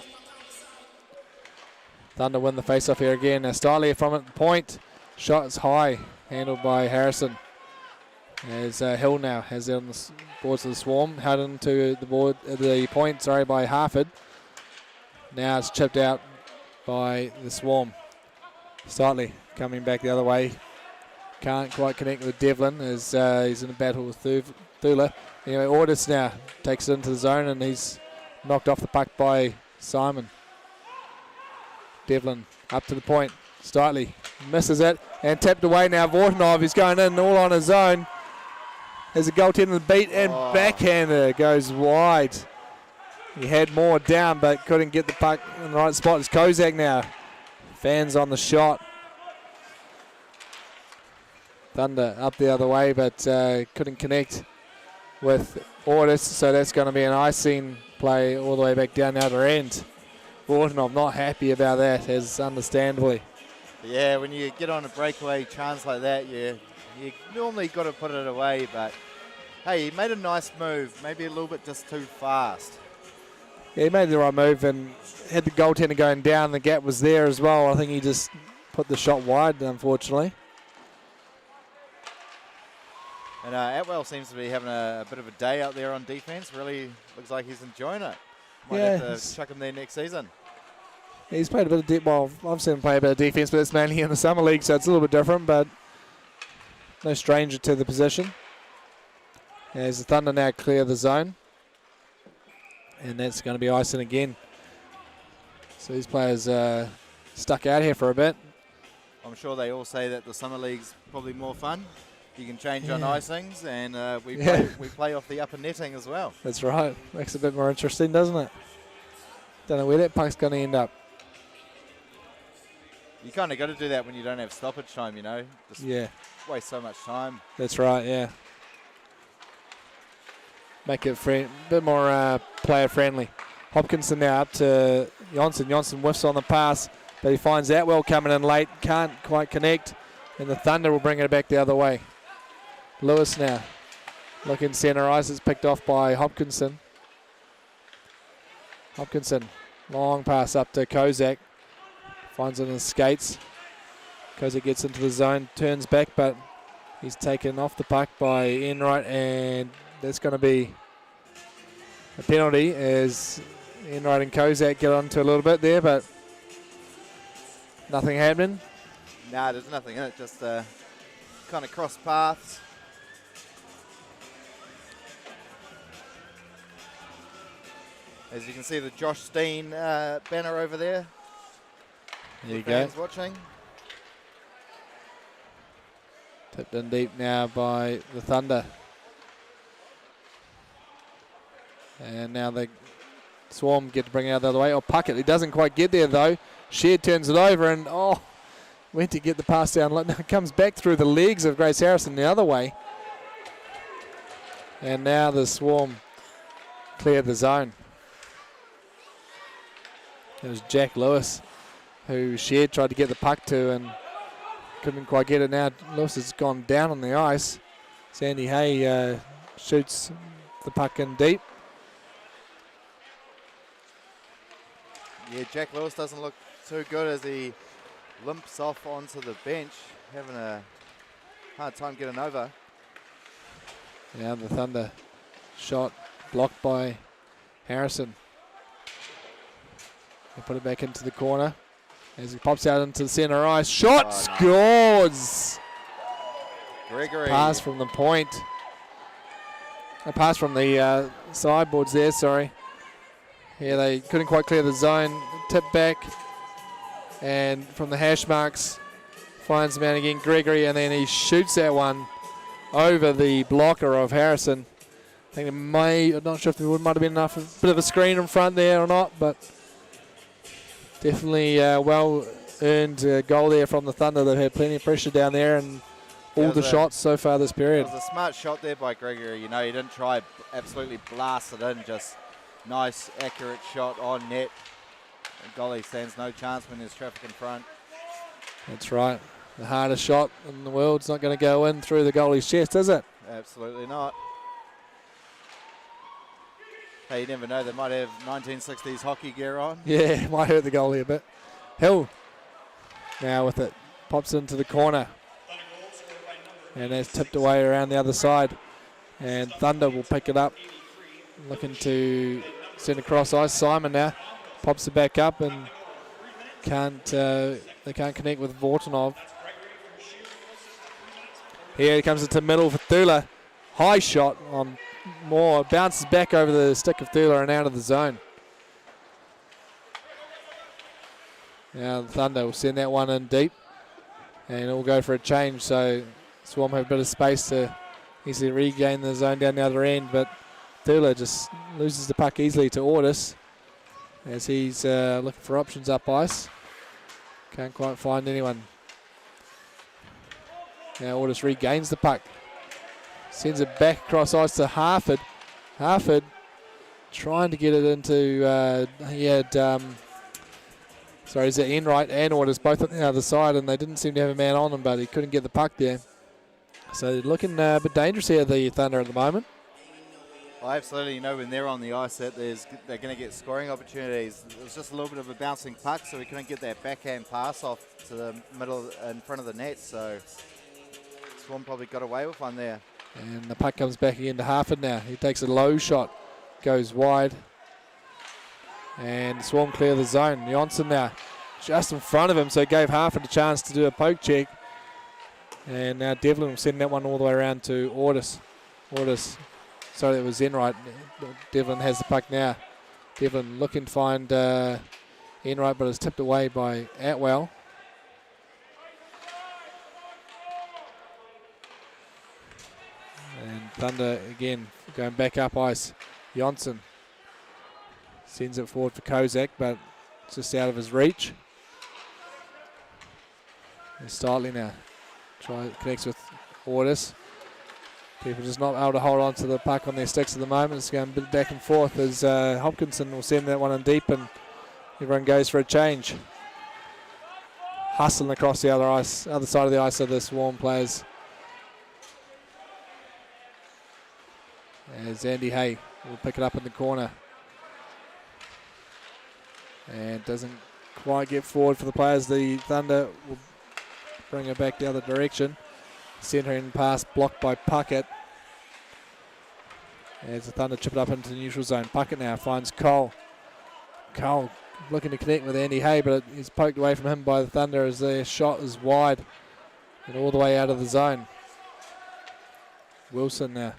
Thunder win the face-off here again. Stiley from it, point. Shot is high, handled by Harrison. As Hill now has it on the boards of the Swarm, held into the point by Harford. Now it's chipped out by the Swarm. Stiley coming back the other way. Can't quite connect with Devlin as he's in a battle with Thula. Anyway, Ordis now takes it into the zone and he's knocked off the puck by Simon. Devlin up to the point. Stiley misses it and tapped away now. Vortanov is going in all on his own. There's a goaltender the beat and backhander goes wide. He had more down but couldn't get the puck in the right spot. It's Kozak now. Fans on the shot. Thunder up the other way but couldn't connect with Ordis, so that's going to be an icing play all the way back down the other end. Vortanov not happy about that, as understandably. Yeah, when you get on a breakaway chance like that, you normally got to put it away, but hey, he made a nice move, maybe a little bit just too fast. Yeah, he made the right move and had the goaltender going down. The gap was there as well. I think he just put the shot wide, unfortunately. And Atwell seems to be having a bit of a day out there on defense. Really looks like he's enjoying it. Might have to chuck him there next season. He's played a bit of well, I've seen him play a bit of defense, but it's mainly in the summer league, so it's a little bit different, but no stranger to the position. As the Thunder now clear the zone. And that's going to be icing again. So these players stuck out here for a bit. I'm sure they all say that the summer league's probably more fun. You can change on icings, and we play off the upper netting as well. That's right. Makes it a bit more interesting, doesn't it? Don't know where that puck's going to end up. You kind of got to do that when you don't have stoppage time, you know. Just waste so much time. That's right, yeah. Make it a bit more player-friendly. Hopkinson now up to Johnson. Johnson whiffs on the pass, but he finds Atwell coming in late. Can't quite connect, and the Thunder will bring it back the other way. Lewis now looking centre ice. It's picked off by Hopkinson. Hopkinson, long pass up to Kozak. Finds it in his skates. Kozak gets into the zone, turns back, but he's taken off the puck by Enright, and that's going to be a penalty as Enright and Kozak get onto a little bit there, but nothing happening. Nah, there's nothing in it, just kind of cross paths. As you can see, the Josh Steen banner over there. There you go. Watching. Tipped in deep now by the Thunder. And now the Swarm get to bring it out the other way. Oh, Puckett, he doesn't quite get there though. Sheard turns it over and went to get the pass down. Now it comes back through the legs of Grace Harrison the other way. And now the Swarm clear the zone. It was Jack Lewis who Sheard tried to get the puck to and couldn't quite get it. Now Lewis has gone down on the ice. Sandy Hay shoots the puck in deep. Yeah, Jack Lewis doesn't look too good as he limps off onto the bench, having a hard time getting over. Now the Thunder shot blocked by Harrison. They put it back into the corner as he pops out into the center ice. Shot, scores! Gregory. Pass from the point. A pass from the sideboards there, sorry. Yeah, they couldn't quite clear the zone. Tip back. And from the hash marks, finds the man again, Gregory, and then he shoots that one over the blocker of Harrison. I think I'm not sure if there might have been enough, a bit of a screen in front there or not, but definitely well-earned goal there from the Thunder. They've had plenty of pressure down there and all the shots so far this period. It was a smart shot there by Gregory. You know, he didn't try absolutely blast it in, just nice, accurate shot on net. And goalie stands no chance when there's traffic in front. That's right. The hardest shot in the world's not going to go in through the goalie's chest, is it? Absolutely not. Hey, you never know. They might have 1960s hockey gear on. Yeah, might hurt the goalie a bit. Hill now with it. Pops into the corner. And that's tipped away around the other side. And Thunder will pick it up. Looking to send across ice. Simon now pops it back up and they can't connect with Vortonov. Here it comes into middle for Thula. High shot on Moore. Bounces back over the stick of Thula and out of the zone. Now the Thunder will send that one in deep. And it will go for a change. So Swarm have a bit of space to easily regain the zone down the other end. But Thula just loses the puck easily to Ortis as he's looking for options up ice. Can't quite find anyone. Now Ortis regains the puck. Sends it back across ice to Harford. Harford trying to get it into, he had, is it Enright and Ortis both on the other side, and they didn't seem to have a man on them, but he couldn't get the puck there. So looking a bit dangerous here, the Thunder at the moment. Well, absolutely. You know, when they're on the ice, they're going to get scoring opportunities. It was just a little bit of a bouncing puck, so we couldn't get that backhand pass off to the middle in front of the net. So Swan probably got away with one there. And the puck comes back again to Harford now. He takes a low shot, goes wide. And Swarm clear the zone. Johnson now just in front of him, so gave Harford a chance to do a poke check. And now Devlin will send that one all the way around to Ortis. Sorry, that was Enright. Devlin has the puck now. Devlin looking to find Enright, but it's tipped away by Atwell. And Thunder again going back up ice. Johnson sends it forward for Kozak, but it's just out of his reach. And Startley now connects with Ortis. People just not able to hold on to the puck on their sticks at the moment. It's going a bit back and forth as Hopkinson will send that one in deep and everyone goes for a change. Hustling across the other side of the ice of the Swarm players. As Andy Hay will pick it up in the corner. And doesn't quite get forward for the players. The Thunder will bring her back the other direction. Centering pass blocked by Puckett. As the Thunder chip it up into the neutral zone. Puckett now finds Cole. Cole looking to connect with Andy Hay, but he's poked away from him by the Thunder as their shot is wide and all the way out of the zone. Wilson now.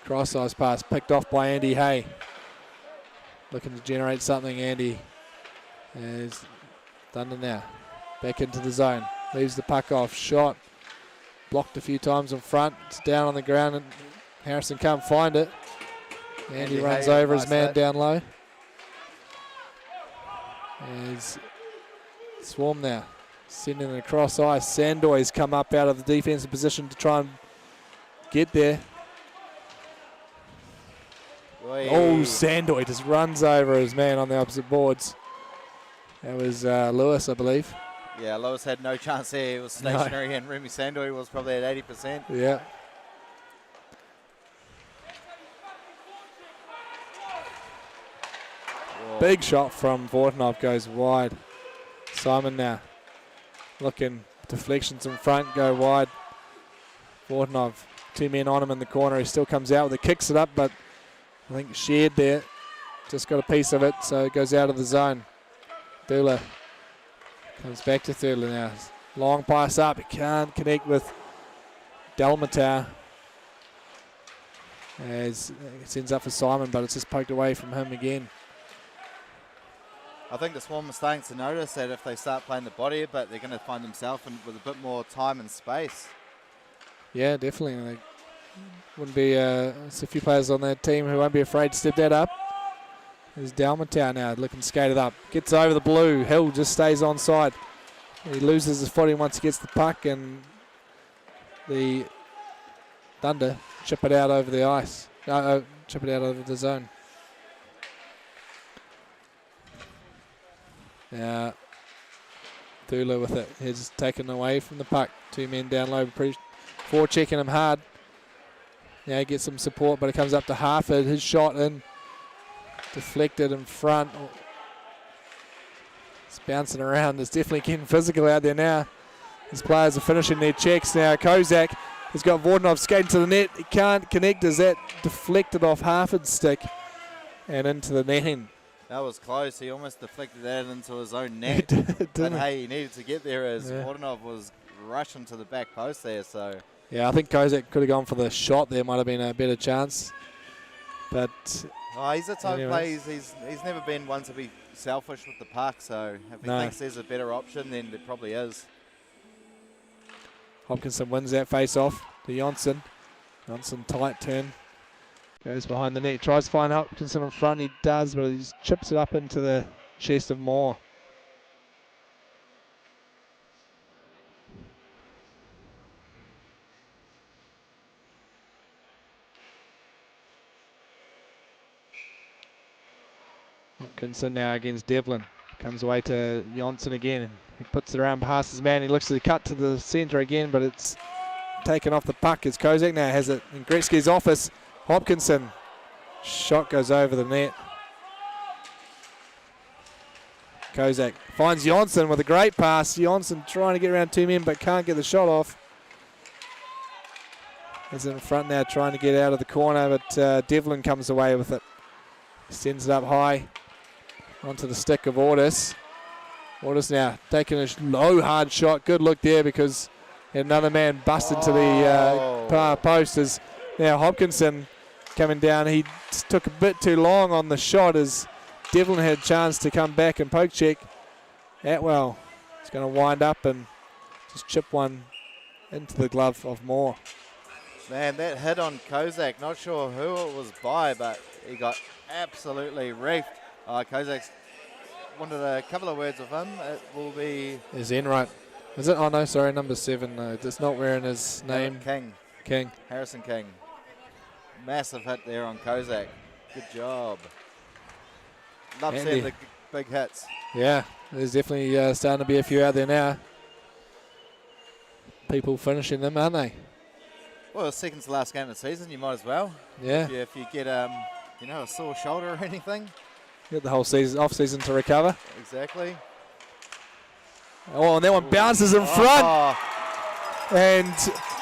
Cross-size pass picked off by Andy Hay. Looking to generate something, Andy. As Thunder now back into the zone. Leaves the puck off. Shot. Blocked a few times in front. It's down on the ground and Harrison can't find it. Andy runs over his man down low. As Swarm now sending it across ice. Sandoy's come up out of the defensive position to try and get there. Oy. Oh, Sandoy just runs over his man on the opposite boards. That was Lewis, I believe. Yeah, Lewis had no chance there. He was stationary, and Remy Sandoy was probably at 80%. Yeah. Whoa. Big shot from Vortenov goes wide. Simon now looking, deflections in front, go wide. Vortenov, 2 men on him in the corner. He still comes out with it, kicks it up, but I think shared there. Just got a piece of it, so it goes out of the zone. Thula comes back to Thula now. Long pass up, he can't connect with Delmatar. As it sends up for Simon, but it's just poked away from him again. I think the Swarm are starting to notice that if they start playing the body a bit, they're going to find themselves with a bit more time and space. Yeah, definitely. They wouldn't be there's a few players on that team who won't be afraid to step that up. There's Dalmatown now looking skated up. Gets over the blue. Hill just stays on side. He loses his footing once he gets the puck, and the Thunder chip it out over the ice. Chip it out over the zone. Now, Thula with it. He's taken away from the puck. 2 men down low. Forechecking him hard. Now he gets some support, but it comes up to Harford. His shot in. Deflected in front. It's bouncing around. It's definitely getting physical out there now. His players are finishing their checks now. Kozak has got Vortenov skating to the net. He can't connect as that deflected off Harford's stick and into the netting. That was close. He almost deflected that into his own net. But hey, he needed to get there as Vortenov was rushing to the back post there. So yeah, I think Kozak could have gone for the shot there. Might have been a better chance. But he's a type of player. He's never been one to be selfish with the puck. So if he thinks there's a better option, then there probably is. Hopkinson wins that face-off to Jonsson. Jonsson tight turn. Goes behind the net. Tries to find Hopkinson in front. He does, but he chips it up into the chest of Moore. Hopkinson now against Devlin. Comes away to Jonsson again. He puts it around past his man. He looks to cut to the centre again, but it's taken off the puck as Kozak now has it in Gretzky's office. Hopkinson. Shot goes over the net. Kozak finds Jonsson with a great pass. Jonsson trying to get around 2 men but can't get the shot off. He's in front now trying to get out of the corner, but Devlin comes away with it. Sends it up high onto the stick of Ordis. Ordis now taking a low hard shot. Good look there because another man bust into the far post as now Hopkinson coming down. He took a bit too long on the shot as Devlin had a chance to come back and poke check. Atwell is going to wind up and just chip one into the glove of Moore. Man, that hit on Kozak, not sure who it was by, but he got absolutely reefed. Kozak's wanted a couple of words with him. It will be... Is Enright. Is it? Oh, no, sorry, number 7. No, it's not wearing his name. King. Harrison King. Massive hit there on Kozak. Good job. Love seeing the big hits. Yeah, there's definitely starting to be a few out there now. People finishing them, aren't they? Well, second to last game of the season, you might as well. Yeah. If you get a sore shoulder or anything. Get the whole season off season to recover. Exactly. Oh, and that one bounces in front. Oh, And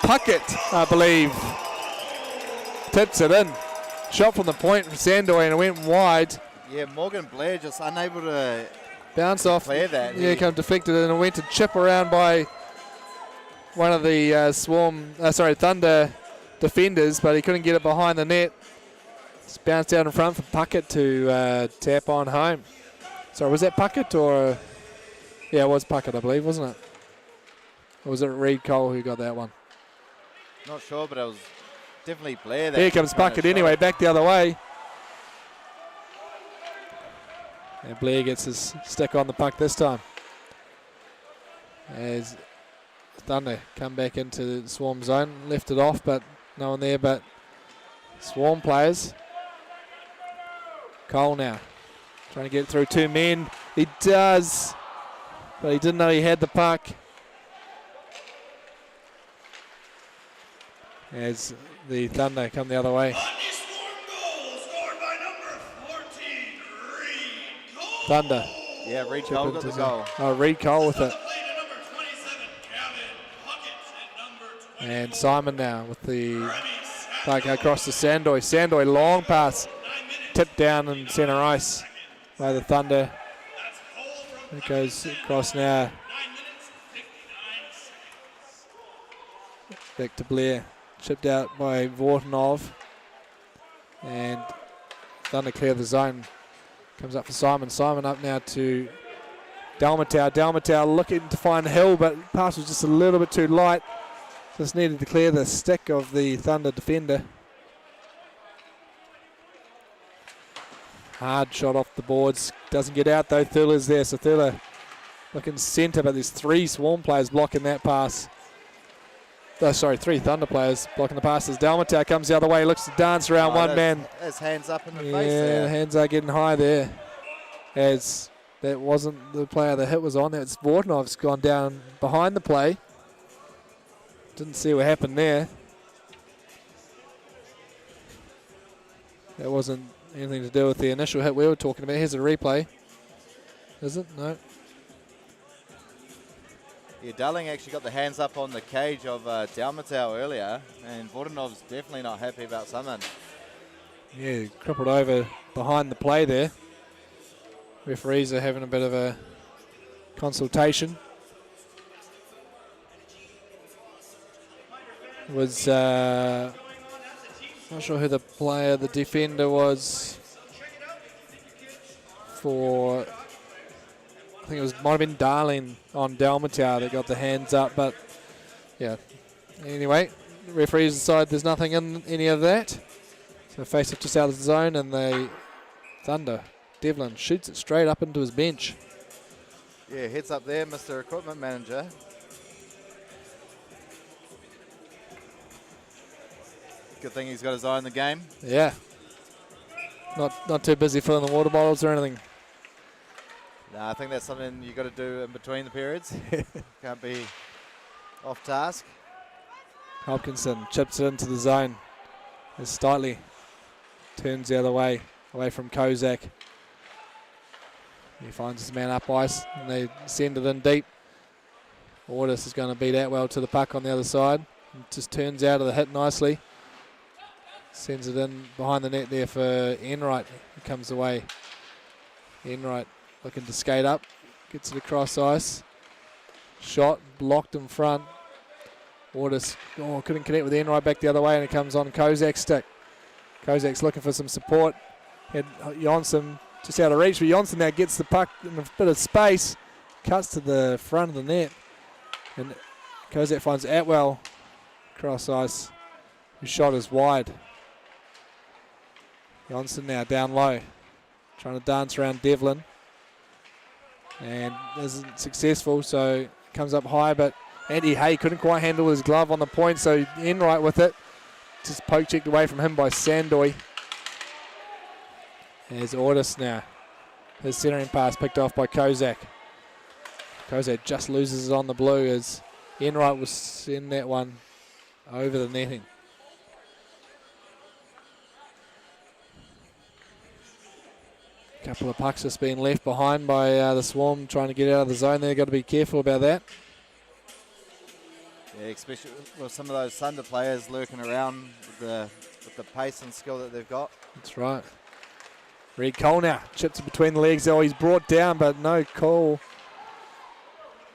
Puckett, I believe, tips it in. Shot from the point from Sandoy and it went wide. yeah, Morgan Blair just unable to Bounce off. clear that. Yeah, kind of deflected and it went to chip around by one of the Thunder defenders, but he couldn't get it behind the net. It's bounced out in front for Puckett to tap on home. So was that Puckett or? Yeah, it was Puckett, I believe, wasn't it? Or was it Reed Cole who got that one? Not sure, but it was definitely Blair. Here comes Puckett anyway, back the other way. And Blair gets his stick on the puck this time. As Thunder come back into the Swarm zone, left it off, but no one there but Swarm players. Cole now, trying to get through two men. He does, but he didn't know he had the puck. As the Thunder come the other way. Thunder. Yeah, Reed Cole got the goal. Oh, Reed Cole with it. And Simon now with the puck across to Sandoy. Sandoy, long pass. Tipped down in centre ice by the Thunder. It goes across now. Back to Blair. Chipped out by Vortenov. And Thunder clear the zone. Comes up for Simon. Simon up now to Dalmatau. Dalmatau looking to find Hill, but the pass was just a little bit too light. Just needed to clear the stick of the Thunder defender. Hard shot off the boards. Doesn't get out though. Thurler's there. So Thurler looking centre, but there's three Swarm players blocking that pass. Oh, sorry, three Thunder players blocking the passes. Dalmatau comes the other way, looks to dance around one man. His hands up in the face Yeah, there. hands are getting high there. As that wasn't the player the hit was on. That's Vortenov's gone down behind the play. Didn't see what happened there. That wasn't anything to do with the initial hit we were talking about. Here's a replay. Is it? No. Yeah, Darling actually got the hands up on the cage of Dalmatau earlier, and Vortenov's definitely not happy about something. Yeah, crippled over behind the play there. Referees are having a bit of a consultation. Was not sure who the defender was for. I think it might have been Darling on Dalmatau that got the hands up, but yeah. Anyway, the referees decide there's nothing in any of that. So face it just out of the zone, and the Thunder, Devlin, shoots it straight up into his bench. Yeah, heads up there, Mr. Equipment Manager. Good thing he's got his eye on the game. Yeah. Not too busy filling the water bottles or anything. No, I think that's something you got to do in between the periods. Can't be off task. Hopkinson chips it into the zone as Stitley turns the other way, away from Kozak. He finds his man up ice and they send it in deep. Ordis is going to beat Atwell to the puck on the other side. And just turns out of the hit nicely. Sends it in behind the net there for Enright, who comes away. Enright looking to skate up, gets it across ice. Shot blocked in front. Ordis couldn't connect with Enright, back the other way, and it comes on Kozak's stick. Kozak's looking for some support. Had Jonsson just out of reach, but Jonsson now gets the puck in a bit of space, cuts to the front of the net, and Kozak finds Atwell across ice, whose shot is wide. Jonsson now down low, trying to dance around Devlin, and isn't successful, so comes up high, but Andy Hay couldn't quite handle his glove on the point, so Enright with it. Just poke checked away from him by Sandoy. There's Ordis now. His centering pass picked off by Kozak. Kozak just loses it on the blue as Enright will send that one over the netting. A couple of pucks just being left behind by the Swarm trying to get out of the zone. They've got to be careful about that. Yeah, especially with some of those Thunder players lurking around with the pace and skill that they've got. That's right. Reed Cole now chips it between the legs. Oh, he's brought down, but no call.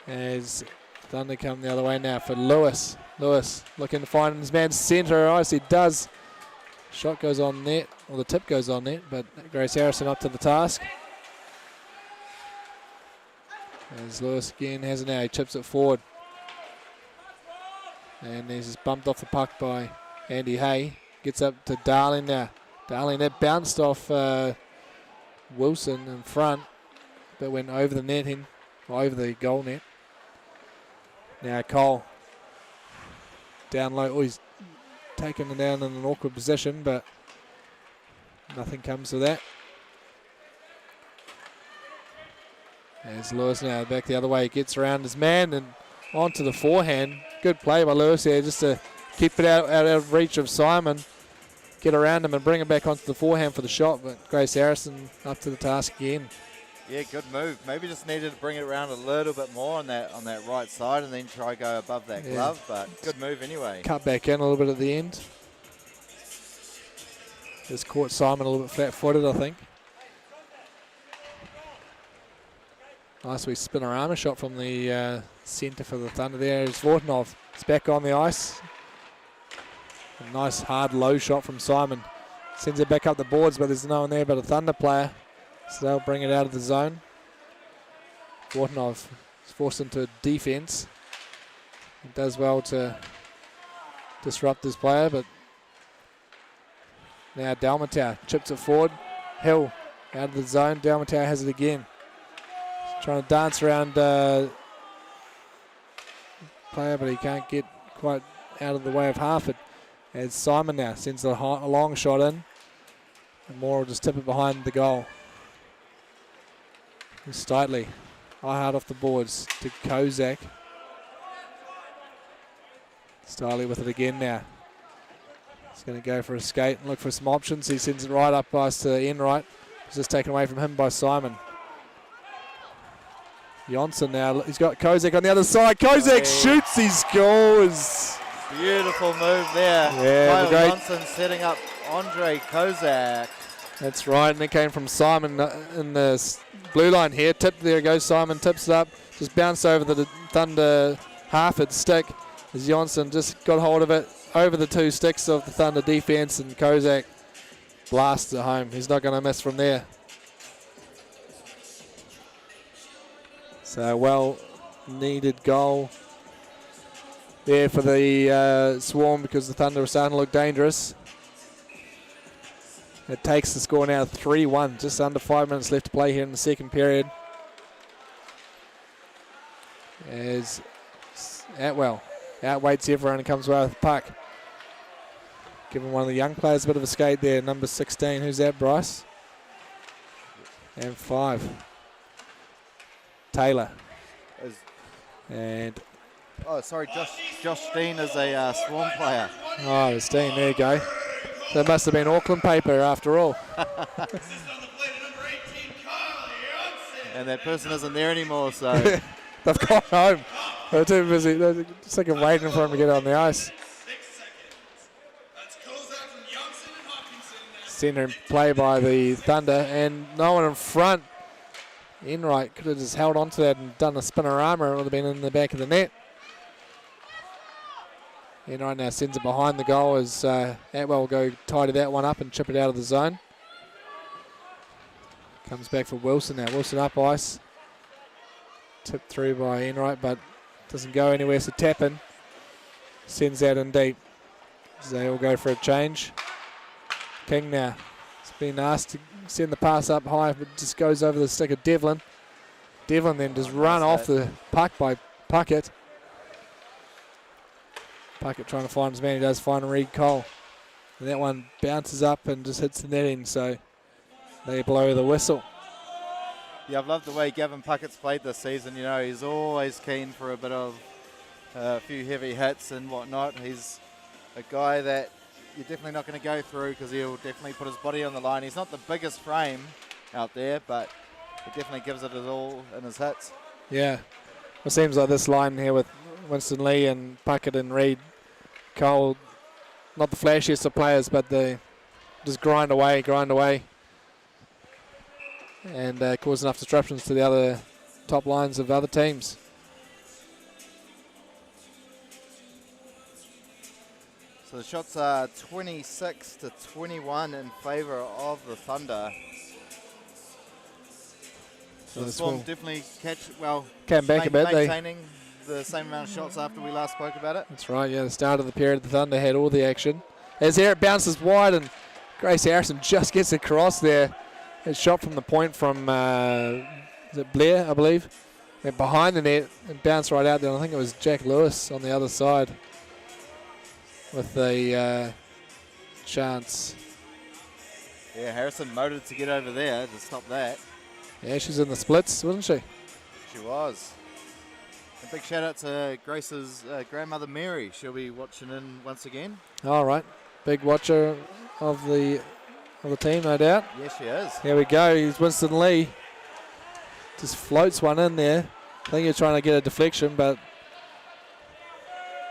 As Thunder come the other way now for Lewis. Lewis looking to find his man centre. Yes, he does. Shot goes on net, or the tip goes on net, but Grace Harrison up to the task. As Lewis again has it now, he chips it forward. And he's just bumped off the puck by Andy Hay. Gets up to Darling now. Darling, that bounced off Wilson in front, but went over the netting, or over the goal net. Now Cole down low. Oh, he's taken it down in an awkward position, but nothing comes of that. As Lewis now back the other way, gets around his man and onto the forehand. Good play by Lewis there, just to keep it out of reach of Simon. Get around him and bring him back onto the forehand for the shot, but Grace Harrison up to the task again. Yeah, good move. Maybe just needed to bring it around a little bit more on that right side and then try go above that glove, but good move anyway. Cut back in a little bit at the end. Just caught Simon a little bit flat-footed, I think. Nice wee spin-a-rama shot from the centre for the Thunder there. Is Vortinov. It's back on the ice. A nice hard low shot from Simon. Sends it back up the boards, but there's no one there but a Thunder player. So they'll bring it out of the zone. Vortinov is forced into defence. He does well to disrupt his player, but now Dalmatau chips it forward. Hill out of the zone. Dalmatau has it again. He's trying to dance around player, but he can't get quite out of the way of Harford. As Simon now sends a long shot in. And Moore will just tip it behind the goal. Slightly hard off the boards to Kozak. Stiley with it again now. He's going to go for a skate and look for some options. He sends it right up ice to Enright. It's just taken away from him by Simon. Jonsson now. He's got Kozak on the other side. Kozak shoots, he scores. Beautiful move there. Yeah, Kyle Jonsson setting up Andre Kozak. That's right, and it came from Simon in the blue line here. Tip, there goes Simon, tips it up. Just bounced over the Thunder Harford stick as Jonsson just got hold of it over the two sticks of the Thunder defence, and Kozak blasts it home. He's not going to miss from there. So well needed goal there for the Swarm, because the Thunder are starting to look dangerous. It takes the score now 3-1, just under 5 minutes left to play here in the second period. As Atwell outweights everyone and comes away with the puck. Giving one of the young players a bit of a skate there, number 16. Who's that, Bryce? And 5. Taylor. And oh, sorry, Josh Steen is a Swarm player. Oh, Steen, there you go. That must have been Auckland paper after all. And that person isn't there anymore, so. They've gone home. They're too busy. They're sick of waiting for him to get on the ice. Centre in play by the Thunder, and no one in front. Enright could have just held on to that and done a spin-a-rama. It would have been in the back of the net. Enright now sends it behind the goal as Atwell will go tidy that one up and chip it out of the zone. Comes back for Wilson now. Wilson up ice. Tipped through by Enright, but doesn't go anywhere, so Tappan sends that in deep. As they all go for a change. King now. It's been asked to send the pass up high, but just goes over the stick of Devlin. Devlin then just run off the puck by Puckett. Puckett trying to find his man. He does find Reed Cole. And that one bounces up and just hits the netting, so they blow the whistle. Yeah, I've loved the way Gavin Puckett's played this season. You know, he's always keen for a bit of a few heavy hits and whatnot. He's a guy that you're definitely not going to go through because he'll definitely put his body on the line. He's not the biggest frame, out there, but he definitely gives it his all in his hits. Yeah. It seems like this line here with Winston Lee and Puckett and Reid, Cole, not the flashiest of players, but they just grind away, and cause enough disruptions to the other top lines of other teams. So the shots are 26-21 in favour of the Thunder. So the Swarm definitely came back a bit. Maintaining the same amount of shots after we last spoke about it. That's right, yeah, the start of the period, the Thunder had all the action. As here it bounces wide and Grace Harrison just gets across there. It's shot from the point from, is it Blair, I believe? Went behind the net and bounced right out there. I think it was Jack Lewis on the other side with a chance. Yeah, Harrison motored to get over there to stop that. Yeah, she's in the splits, wasn't she? She was. A big shout out to Grace's grandmother Mary. She'll be watching in once again. All right, big watcher of the team, no doubt. Yes, she is. Here we go. Here's Winston Lee. Just floats one in there. I think he was trying to get a deflection, but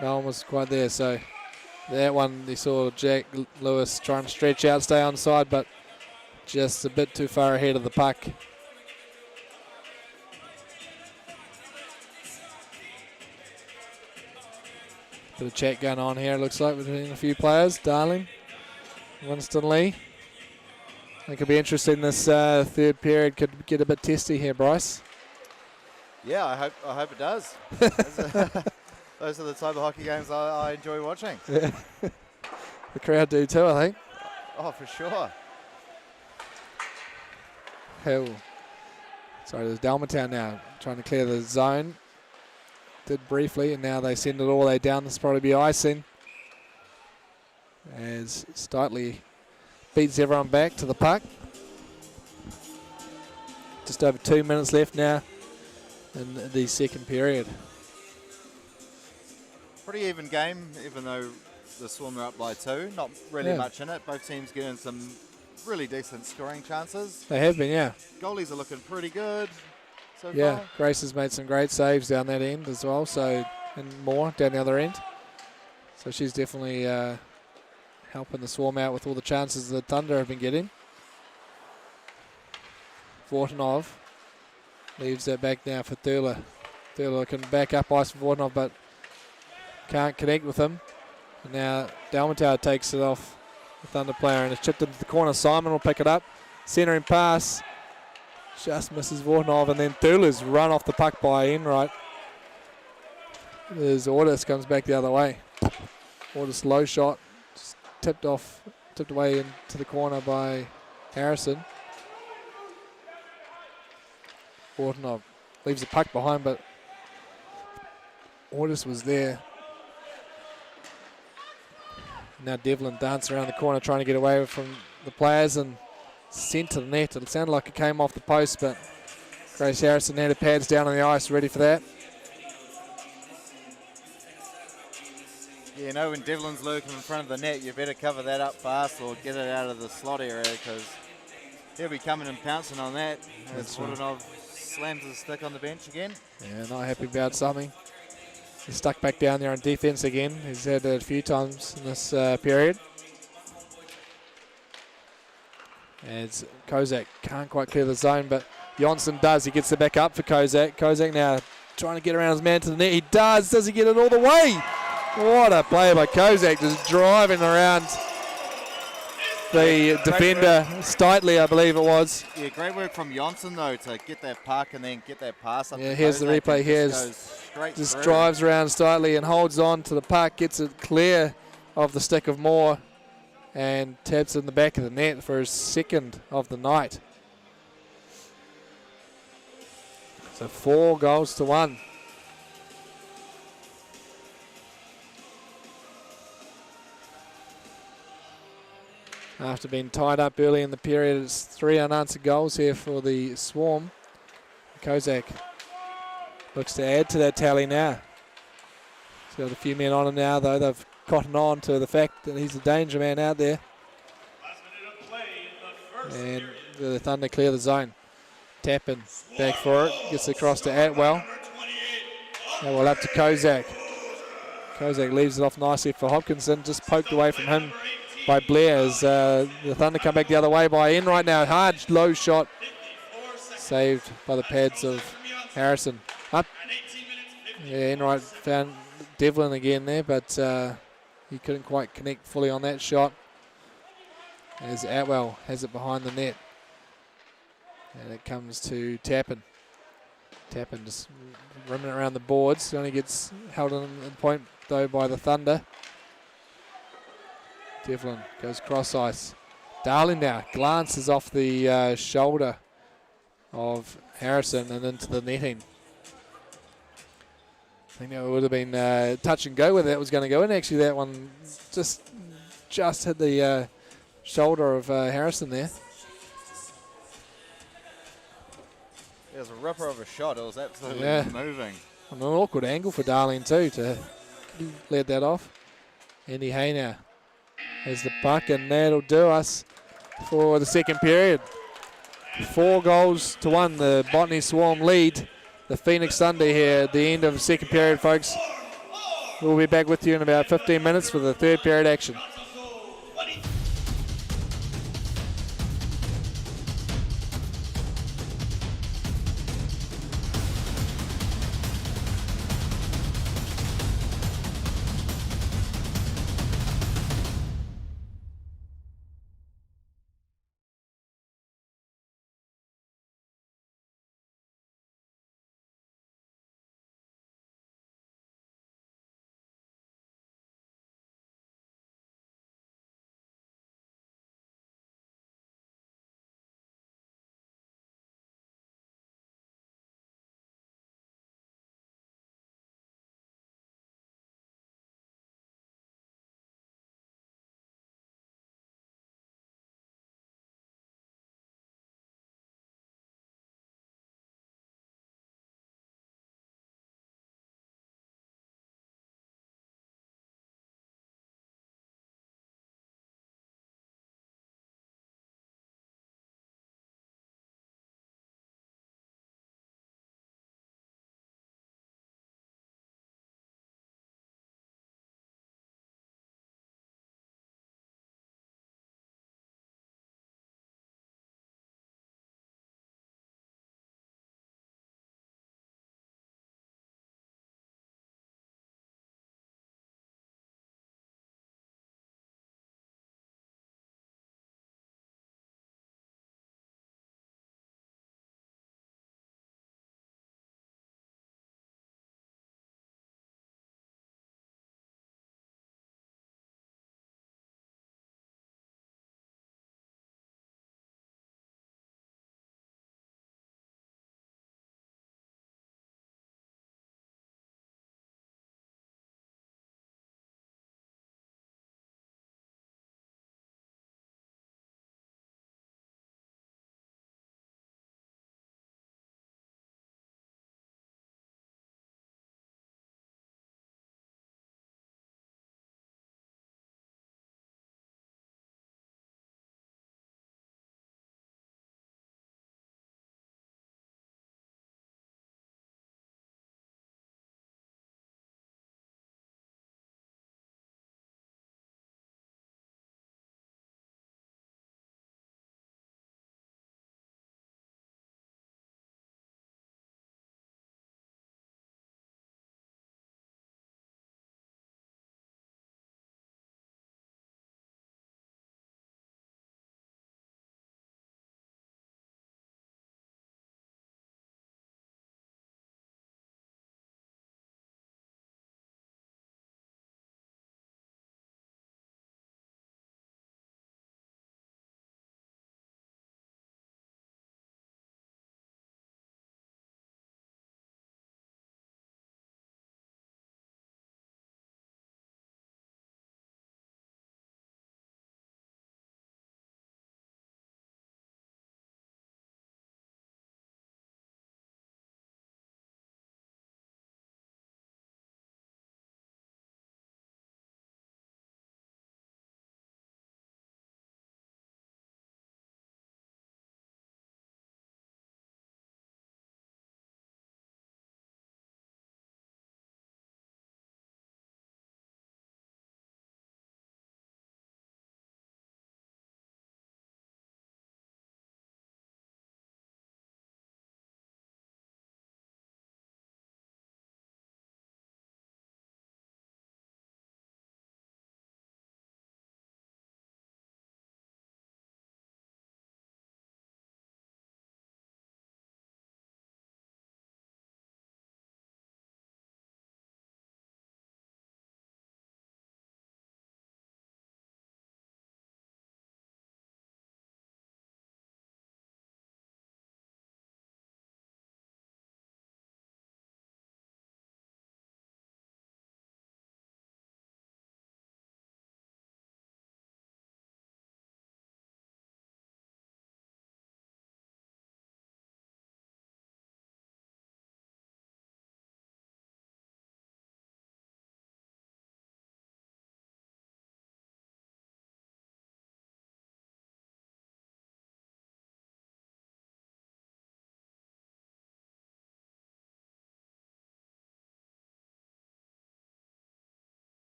no one was quite there. So that one, you saw Jack Lewis trying to stretch out, stay on side, but just a bit too far ahead of the puck. Bit of chat going on here, it looks like, between a few players. Darling, Winston Lee. I think it'll be interesting. This third period could get a bit testy here, Bryce. Yeah, I hope it does. Those are the type of hockey games I enjoy watching. Yeah. The crowd do too, I think. Oh, for sure. Hell. Sorry, there's Dalmatown now trying to clear the zone. Did briefly, and now they send it all the way down. This will probably be icing. As Stitley beats everyone back to the puck. Just over 2 minutes left now in the second period. Pretty even game, even though the Swarm are up by 2. Not really much in it. Both teams getting some really decent scoring chances. They have been, yeah. Goalies are looking pretty good so yeah, far. Grace has made some great saves down that end as well, so, and more down the other end. So she's definitely helping the Swarm out with all the chances the Thunder have been getting. Vortonov leaves that back now for Thurler. Thurler can back up ice for Vortonov, but can't connect with him. And now Dalmatow takes it off the Thunder player and it's chipped into the corner. Simon will pick it up. Centering pass. Just misses Vortonov, and then Thurler's run off the puck by Enright. There's Ordis, comes back the other way. Ordis low shot. Just tipped away into the corner by Harrison. Vortonov leaves the puck behind, but Ordis was there. Now Devlin dancing around the corner trying to get away from the players and sent to the net. It sounded like it came off the post, but Grace Harrison had her pads down on the ice ready for that. Yeah, you know, when Devlin's lurking in front of the net, you better cover that up fast or get it out of the slot area because he'll be coming and pouncing on that. As Vortonov slams his stick on the bench again. Yeah, not happy about something. He's stuck back down there on defense again. He's had it a few times in this period. As Kozak can't quite clear the zone, but Jonsson does. He gets it back up for Kozak. Kozak now trying to get around his man to the net. He does. Does he get it all the way? What a play by Kozak, just driving around the defender, Stitley, I believe it was. Yeah, great work from Jonsson, though, to get that puck and then get that pass up. Yeah, here's the replay here. Just drives around Stitley and holds on to the puck, gets it clear of the stick of Moore, and taps in the back of the net for his second of the night. So 4-1. After being tied up early in the period, it's 3 unanswered goals here for the Swarm. Kozak looks to add to that tally now. He's got a few men on him now, though. They've cottoned on to the fact that he's a danger man out there. And the Thunder clear the zone. Tapping back for it. Gets across to Atwell. Atwell up to Kozak. Kozak leaves it off nicely for Hopkinson. Just poked away from him by Blair as the Thunder come back the other way by Enright now. Hard, low shot. Saved by the pads of Harrison. Up. Yeah, Enright found Devlin again there, but he couldn't quite connect fully on that shot. As Atwell has it behind the net. And it comes to Tappan. Tappan just rimming around the boards. Only gets held on the point though by the Thunder. Devlin goes cross ice. Darling now glances off the shoulder of Harrison and into the netting. I think that would have been touch and go whether that was going to go in. Actually, that one just hit the shoulder of Harrison there. It was a ripper of a shot. It was absolutely moving. An awkward angle for Darling too to let that off. Andy Hay now has the puck, and that'll do us for the second period. 4-1, the Botany Swarm lead. The Phoenix Thunder here at the end of the second period, folks. We'll be back with you in about 15 minutes for the third period action.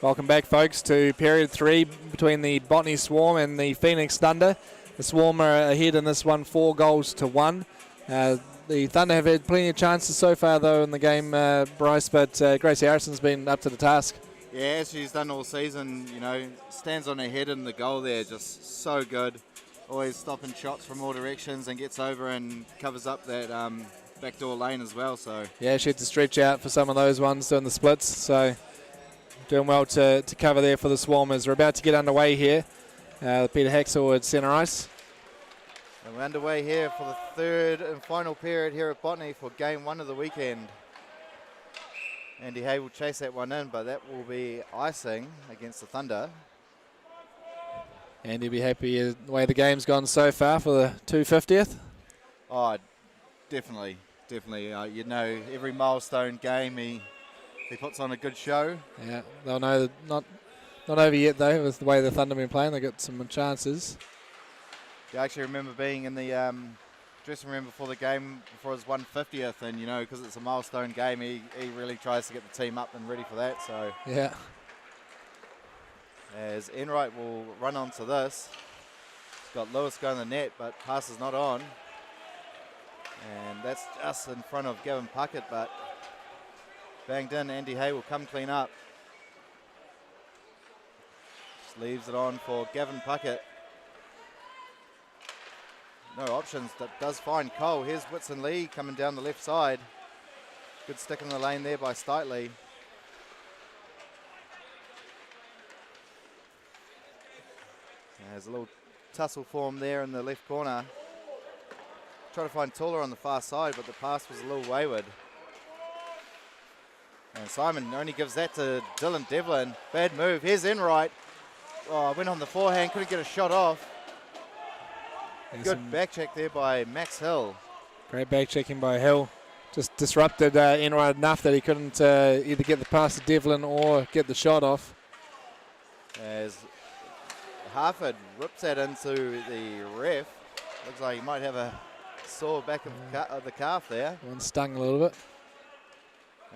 Welcome back, folks, to period 3 between the Botany Swarm and the Phoenix Thunder. The Swarm are ahead in this one, 4 goals to 1. The Thunder have had plenty of chances so far, though, in the game, Bryce, but Gracie Harrison's been up to the task. Yeah, as she's done all season, you know, stands on her head in the goal there, just so good. Always stopping shots from all directions and gets over and covers up that backdoor lane as well. So yeah, she had to stretch out for some of those ones doing the splits, so doing well to cover there for the Swarmers. We're about to get underway here. Peter Haxall at centre ice. And we're underway here for the third and final period here at Botany for game 1 of the weekend. NZIHL will chase that one in, but that will be icing against the Thunder. And he'll be happy with the way the game's gone so far for the 250th. Oh, definitely. You know, every milestone game he puts on a good show. Yeah, they'll know that not over yet though with the way the Thunder have been playing. They got some chances. Yeah, I actually remember being in the dressing room before the game, before his 150th, and you know, because it's a milestone game, he really tries to get the team up and ready for that. So yeah. As Enright will run onto this. He's got Lewis going the net, but pass is not on. And that's just in front of Gavin Puckett, but banged in. NZIHL will come clean up. Just leaves it on for Gavin Puckett. No options, that does find Cole. Here's Whitson Lee coming down the left side. Good stick in the lane there by Stitley. There's a little tussle form there in the left corner. Try to find Taller on the far side, but the pass was a little wayward. And Simon only gives that to Dylan Devlin. Bad move. Here's Enright. Oh, went on the forehand, couldn't get a shot off. Good back check there by Max Hill. Great back checking by Hill. Just disrupted Enright enough that he couldn't either get the pass to Devlin or get the shot off. As Harford rips that into the ref. Looks like he might have a sore back of the calf there. One stung a little bit.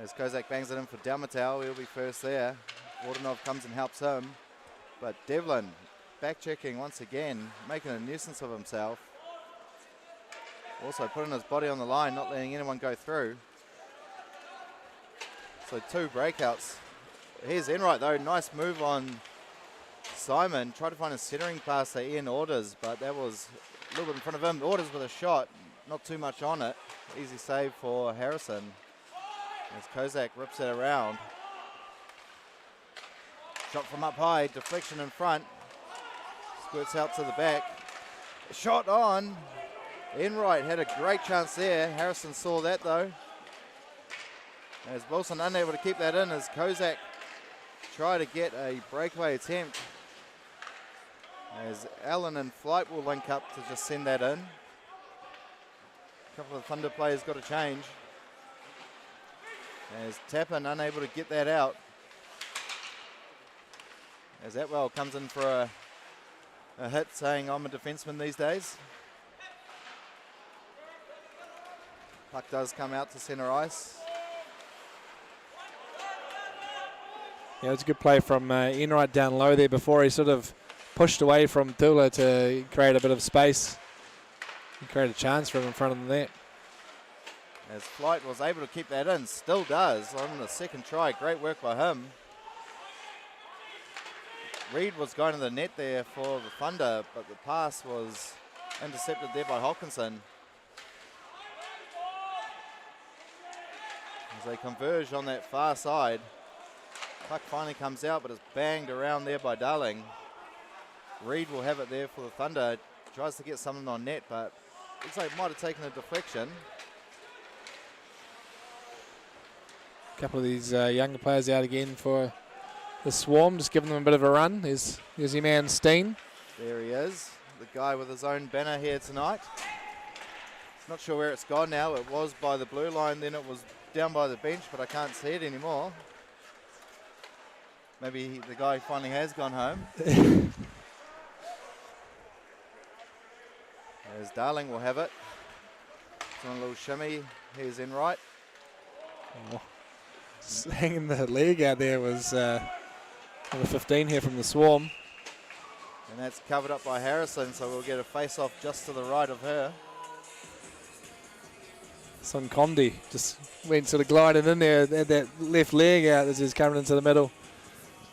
As Kozak bangs it in for Dalmatau, he'll be first there. Wardenov comes and helps him. But Devlin back checking once again, making a nuisance of himself. Also putting his body on the line, not letting anyone go through. So 2 breakouts. Here's Enright though, nice move on Simon. Tried to find a centering pass to Ian Orders, but that was a little bit in front of him. Orders with a shot, not too much on it. Easy save for Harrison. As Kozak rips it around. Shot from up high, deflection in front. Squirts out to the back. Shot on. Enright had a great chance there. Harrison saw that though. As Wilson unable to keep that in as Kozak tried to get a breakaway attempt. As Allen and Flight will link up to just send that in. A couple of Thunder players got to change. As Tappan unable to get that out. As Atwell comes in for a hit saying I'm a defenseman these days. Puck does come out to centre ice. Yeah, it was a good play from Enright down low there before he sort of pushed away from Tula to create a bit of space and create a chance for him in front of the net. As Flight was able to keep that in, still does on the second try. Great work by him. Reed was going to the net there for the Thunder, but the pass was intercepted there by Hawkinson. As they converge on that far side. Puck finally comes out, but it's banged around there by Darling. Reed will have it there for the Thunder. Tries to get someone on net, but looks like it might have taken a deflection. A couple of these younger players out again for the Swarm, just giving them a bit of a run. There's your man Steen. There he is, the guy with his own banner here tonight. Not sure where it's gone now. It was by the blue line, then it was down by the bench, but I can't see it anymore. Maybe the guy finally has gone home. As Darling will have it. Doing a little shimmy. Here's Enright. Oh. Hanging the leg out there was Number 15 here from the Swarm. And that's covered up by Harrison, so we'll get a face-off just to the right of her. Son Condi just went sort of gliding in there, had that left leg out as he's coming into the middle.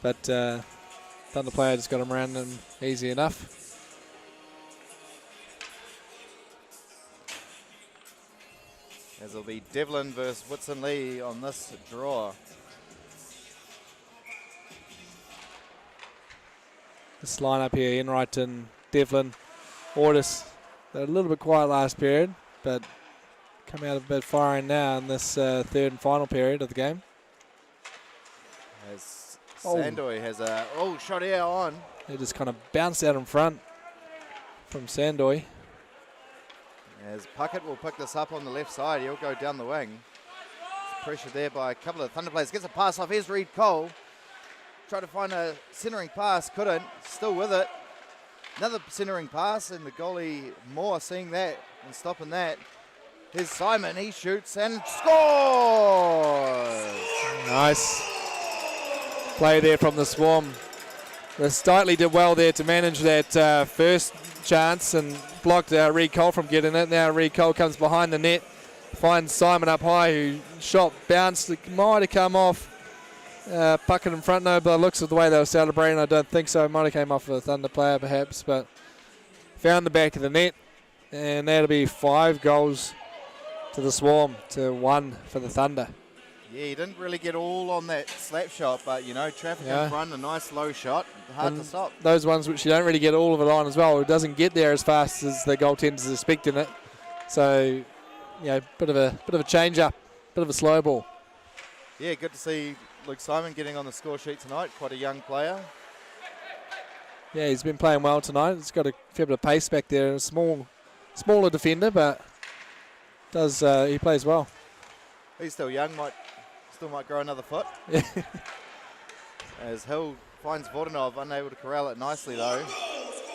But Thunder player just got him around him easy enough. As it'll be Devlin versus Whitson Lee on this draw. This lineup here, Enright, Devlin, Ortis, they're a little bit quiet last period, but come out a bit firing now in this third and final period of the game. As Sandoy has a shot here on. They just kind of bounced out in front from Sandoy. As Puckett will pick this up on the left side, he'll go down the wing. Pressure there by a couple of Thunder players. Gets a pass off. Here's Reed Cole. Tried to find a centering pass, couldn't. Still with it. Another centering pass, and the goalie Moore seeing that and stopping that. Here's Simon. He shoots and scores. Nice play there from the Swarm. The Stitley did well there to manage that first chance and blocked Reed Cole from getting it. Now Reed Cole comes behind the net, finds Simon up high, who shot bounced. It might have come off. Puckett in front, no, but looks at the way they were celebrating, I don't think so. Might have came off a Thunder player perhaps, but found the back of the net, and that'll be 5 goals to the Swarm to 1 for the Thunder. Yeah, he didn't really get all on that slap shot, but traffic in front, a nice low shot, hard to stop. Those ones which you don't really get all of it on as well, it doesn't get there as fast as the goaltenders are expecting it. So, bit of a change up, bit of a slow ball. Yeah, good to see Luke Simon getting on the score sheet tonight. Quite a young player. Yeah, he's been playing well tonight. He's got a fair bit of pace back there. A smaller defender, but he plays well. He's still young. Still might grow another foot. As Hill finds Vordanov, unable to corral it nicely though.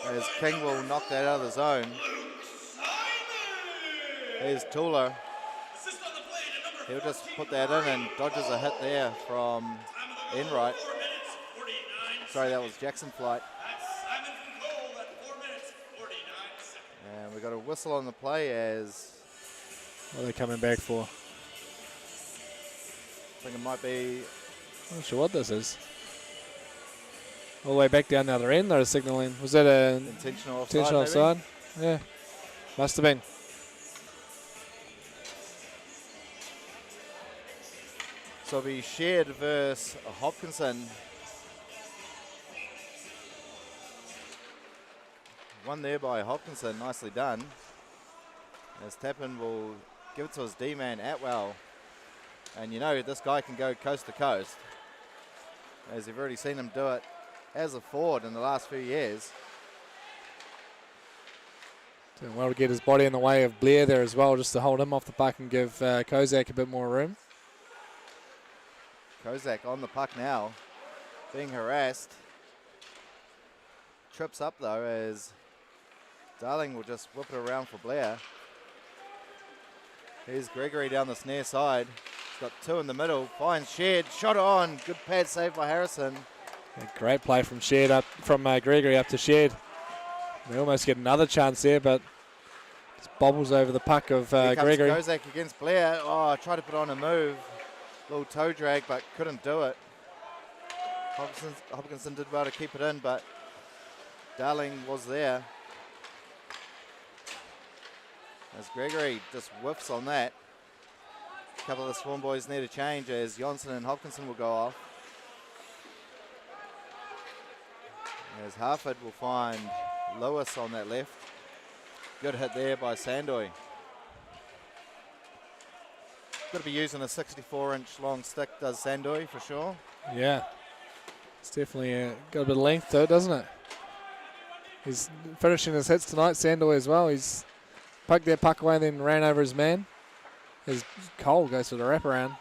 As King will knock that out of the zone. Here's Tula. He'll just put that in and dodges a hit there from Enright. Sorry, that was Jackson Flight. And we got a whistle on the play as... What are they coming back for? I think it might be... I'm not sure what this is. All the way back down the other end, they're signalling. Was that an intentional offside? Yeah, must have been. So it'll be Shared versus Hopkinson. One there by Hopkinson, nicely done. As Tappan will give it to his D-man, Atwell. And this guy can go coast to coast. As you've already seen him do it as a forward in the last few years. Doing well to get his body in the way of Blair there as well, just to hold him off the puck and give Kozak a bit more room. Kozak on the puck now, being harassed. Trips up though as Darling will just whip it around for Blair. Here's Gregory down the snare side. He's got 2 in the middle, finds Shared, shot on, good pad save by Harrison. A great play from Gregory up to Shared. They almost get another chance there, but just bobbles over the puck of Gregory. Kozak against Blair. Oh, tried to put on a move. Little toe drag, but couldn't do it. Hopkinson did well to keep it in, but Darling was there. As Gregory just whiffs on that. A couple of the Swarm boys need a change as Johnson and Hopkinson will go off. As Harford will find Lewis on that left. Good hit there by Sandoy. Got to be using a 64-inch long stick, does Sandoy, for sure. Yeah. It's definitely got a bit of length to it, doesn't it? He's finishing his hits tonight, Sandoy as well. He's poked that puck away and then ran over his man. As Cole goes for the wraparound.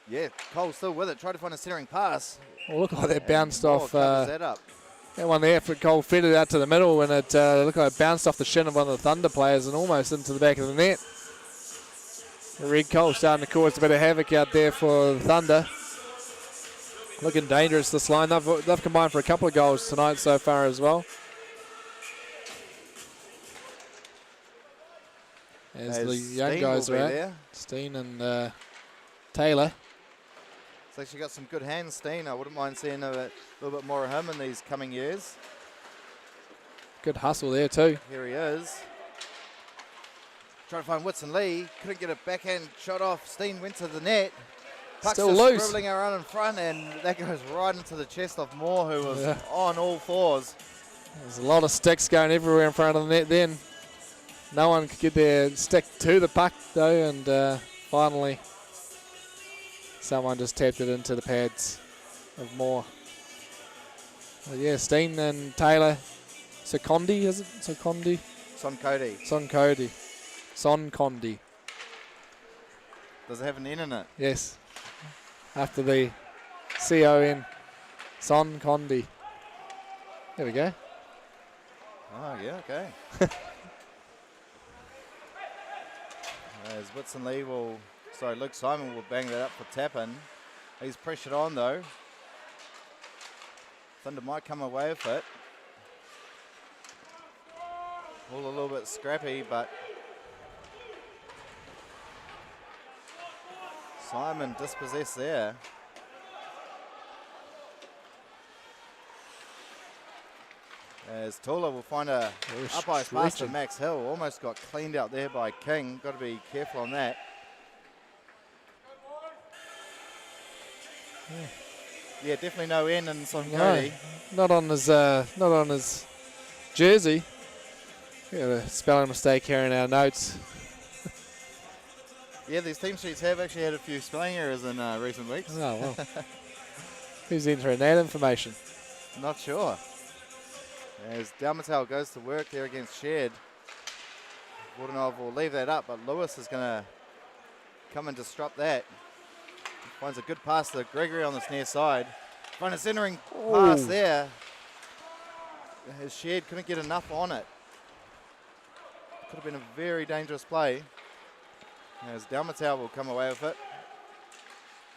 Yeah, Cole's still with it. Tried to find a centering pass. Well, look like that bounced off. That up. That one there for Cole fed it out to the middle and it looked like it bounced off the shin of one of the Thunder players and almost into the back of the net. Red Cole starting to cause a bit of havoc out there for the Thunder. Looking dangerous, this line. They've combined for a couple of goals tonight so far as well. As the young Steen guys will are be at. there. Steen and Taylor. He's actually got some good hands, Steen. I wouldn't mind seeing a little bit more of him in these coming years. Good hustle there too. Here he is. Trying to find Whitson Lee. Couldn't get a backhand shot off. Steen went to the net. Puck's Still just loose. scribbling around in front, and that goes right into the chest of Moore, who was on all fours. There's a lot of sticks going everywhere in front of the net then. No one could get their stick to the puck though, and finally someone just tapped it into the pads of Moore. Yeah, Steen and Taylor. Secondi, is it? Secondi? Son Condi. Does it have an N in it? Yes. After the C-O-N. Son Condi. There we go. Oh, yeah, okay. As Whitson Lee Luke Simon will bang that up for tap-in. He's pressured on though. Thunder might come away with it. All a little bit scrappy, but Simon dispossessed there. As Tula will find a up ice pass to Max Hill. Almost got cleaned out there by King. Got to be careful on that. Yeah, definitely no N in Son Cody. No, not on his jersey. Got a spelling mistake here in our notes. Yeah, these team sheets have actually had a few spelling errors in recent weeks. Oh, well. Who's entering that information? Not sure. As Dalmatel goes to work there against Shared. Wardenov will leave that up, but Lewis is going to come and disrupt that. Finds a good pass to Gregory on this near side. Finds a centering pass there. As Shared couldn't get enough on it. Could have been a very dangerous play. As Dalmatel will come away with it.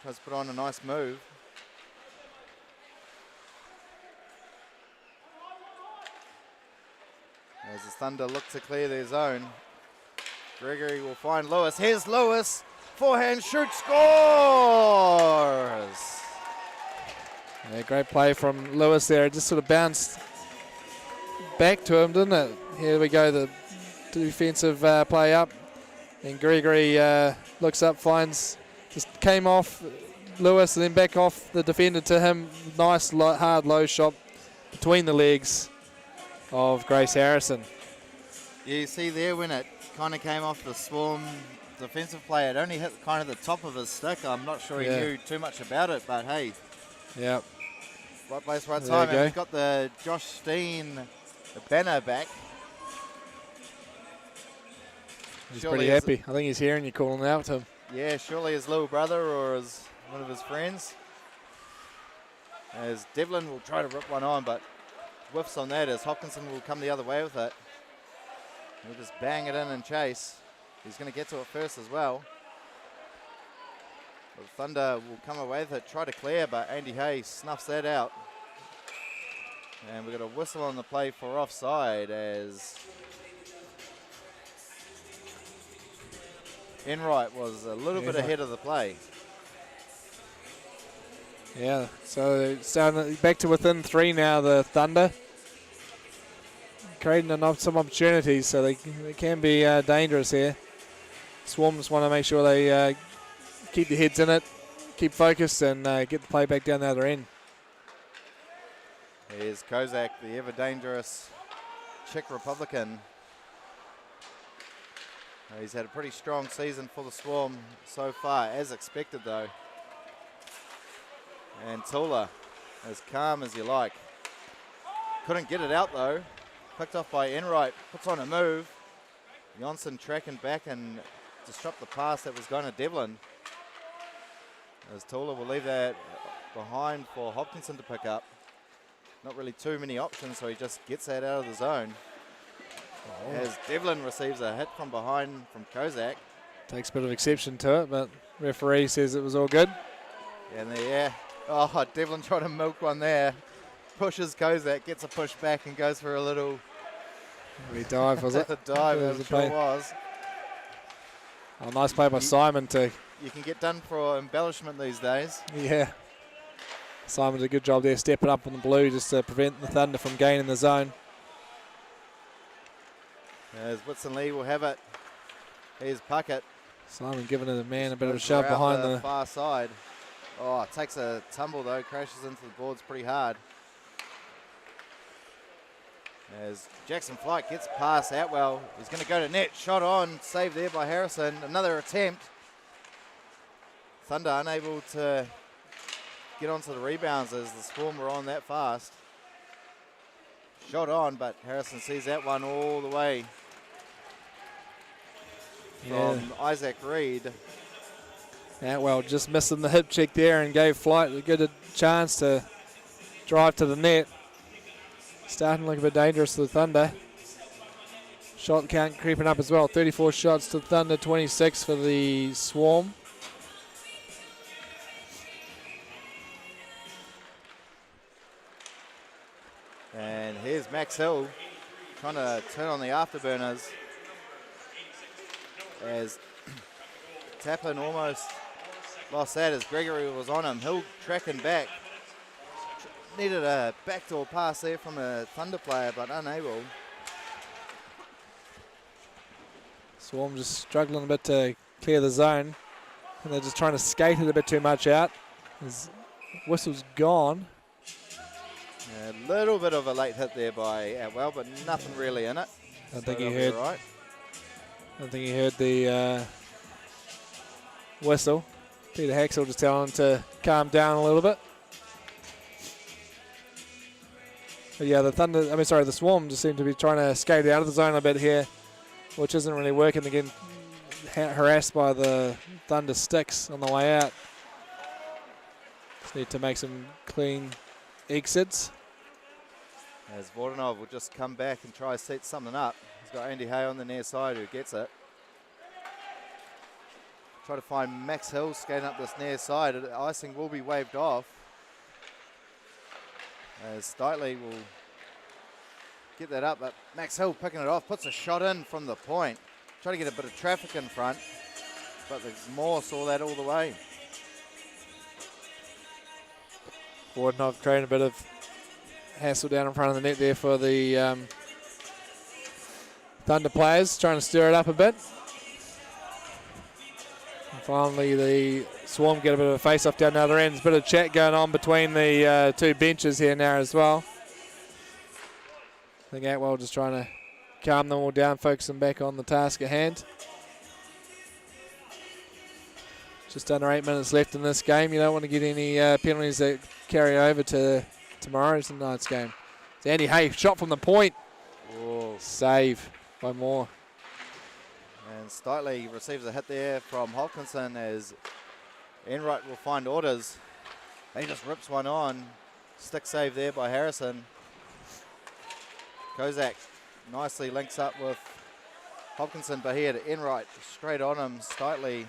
Tries to put on a nice move. As the Thunder look to clear their zone. Gregory will find Lewis. Here's Lewis. Forehand shoot, scores! Yeah, great play from Lewis there. It just sort of bounced back to him, didn't it? Here we go, the defensive play up. And Gregory looks up, finds, just came off Lewis and then back off the defender to him. Nice, hard, low shot between the legs of Grace Harrison. Yeah, you see there when it kind of came off the Swarm defensive play, it only hit kind of the top of his stick. I'm not sure he knew too much about it, but hey. Yeah. Right place, right time. And we've got the Josh Steen banner back. He's pretty happy. I think he's hearing you calling out to him. Yeah, surely his little brother or his one of his friends. As Devlin will try to rip one on, but whiffs on that as Hopkinson will come the other way with it. He'll just bang it in and chase. He's going to get to it first as well. The Thunder will come away with it, try to clear, but Andy Hayes snuffs that out. And we've got a whistle on the play for offside as Enright was a little bit ahead of the play. Yeah, so it's down back to within 3 now, the Thunder. Creating some opportunities, so they can be dangerous here. Swarms want to make sure they keep their heads in it, keep focused, and get the play back down the other end. Here's Kozak, the ever-dangerous Czech Republican. He's had a pretty strong season for the Swarm so far, as expected though. And Tula, as calm as you like. Couldn't get it out though. Picked off by Enright, puts on a move. Jonsson tracking back and disrupt the pass that was going to Devlin. As Tula will leave that behind for Hopkinson to pick up. Not really too many options, so he just gets that out of the zone. As Devlin receives a hit from behind from Kozak. Takes a bit of exception to it, but referee says it was all good. And yeah, Oh, Devlin tried to milk one there. Pushes Kozak, gets a push back and goes for a little dive, was it? a dive, It was I'm a sure play. it was. Oh, nice play by Simon too. You can get done for embellishment these days. Yeah. Simon did a good job there, stepping up on the blue just to prevent the Thunder from gaining the zone. As Whitson Lee will have it. Here's Puckett. Simon giving the man a bit of a Goes shove around behind the far side. Oh, takes a tumble though, crashes into the boards pretty hard. As Jackson Flight gets past Atwell, he's going to go to net. Shot on, saved there by Harrison. Another attempt. Thunder unable to get onto the rebounds as the Swarm were on that fast. Shot on, but Harrison sees that one all the way from Isaac Reed. Atwell just missing the hip check there and gave Flight a good chance to drive to the net. Starting to look a bit dangerous to the Thunder. Shot count creeping up as well. 34 shots to the Thunder, 26 for the Swarm. And here's Max Hill trying to turn on the afterburners as Taplin almost lost that as Gregory was on him. Hill tracking back. Needed a backdoor pass there from a Thunder player, but unable. Swarm just struggling a bit to clear the zone. And they're just trying to skate it a bit too much out. His whistle's gone. A little bit of a late hit there by Atwell, but nothing really in it. I think he heard. Right. I think he heard the whistle. Peter Haxel just telling him to calm down a little bit. But yeah, the Swarm just seem to be trying to skate out of the zone a bit here, which isn't really working. Again, harassed by the Thunder sticks on the way out. Just need to make some clean exits. As Vordanov will just come back and try to set something up. He's got Andy Hay on the near side who gets it. Try to find Max Hill skating up this near side. Icing will be waved off. As Steitley will get that up, but Max Hill picking it off, puts a shot in from the point. Try to get a bit of traffic in front, but the Moore saw that all the way. Vordanov creating a bit of hassle down in front of the net there for the Thunder players, trying to stir it up a bit. And finally, the Swarm get a bit of a face-off down the other end. There's a bit of chat going on between the two benches here now as well. I think Atwell just trying to calm them all down, focusing back on the task at hand. Just under 8 minutes left in this game. You don't want to get any penalties that carry over to tomorrow's night's game. It's Andy Hay, shot from the point. Whoa. Save by Moore. And Steitley receives a hit there from Hopkinson as Enright will find orders. He just rips one on. Stick save there by Harrison. Kozak nicely links up with Hopkinson, but he had Enright straight on him. Steitley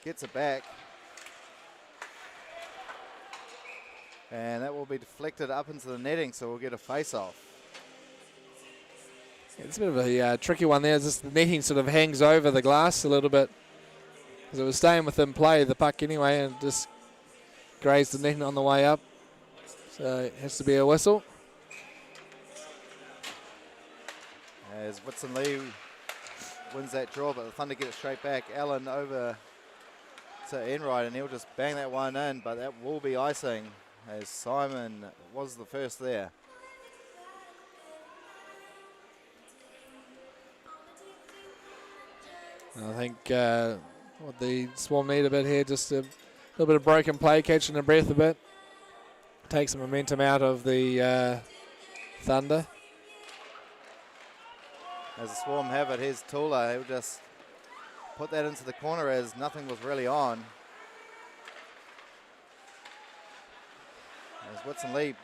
gets it back. And that will be deflected up into the netting, so we'll get a face-off. It's a bit of a tricky one there. Just the netting sort of hangs over the glass a little bit. Because it was staying within play, the puck anyway, and just grazed the netting on the way up. So it has to be a whistle. As Whitson Lee wins that draw, but the Thunder get it straight back. Allen over to Enright, and he'll just bang that one in, but that will be icing, as Simon was the first there. I think what the Swarm need a bit here, just a little bit of broken play, catching their breath a bit. Take some momentum out of the Thunder. As the Swarm have it, here's Tula. He'll just put that into the corner as nothing was really on. As Whitson Lee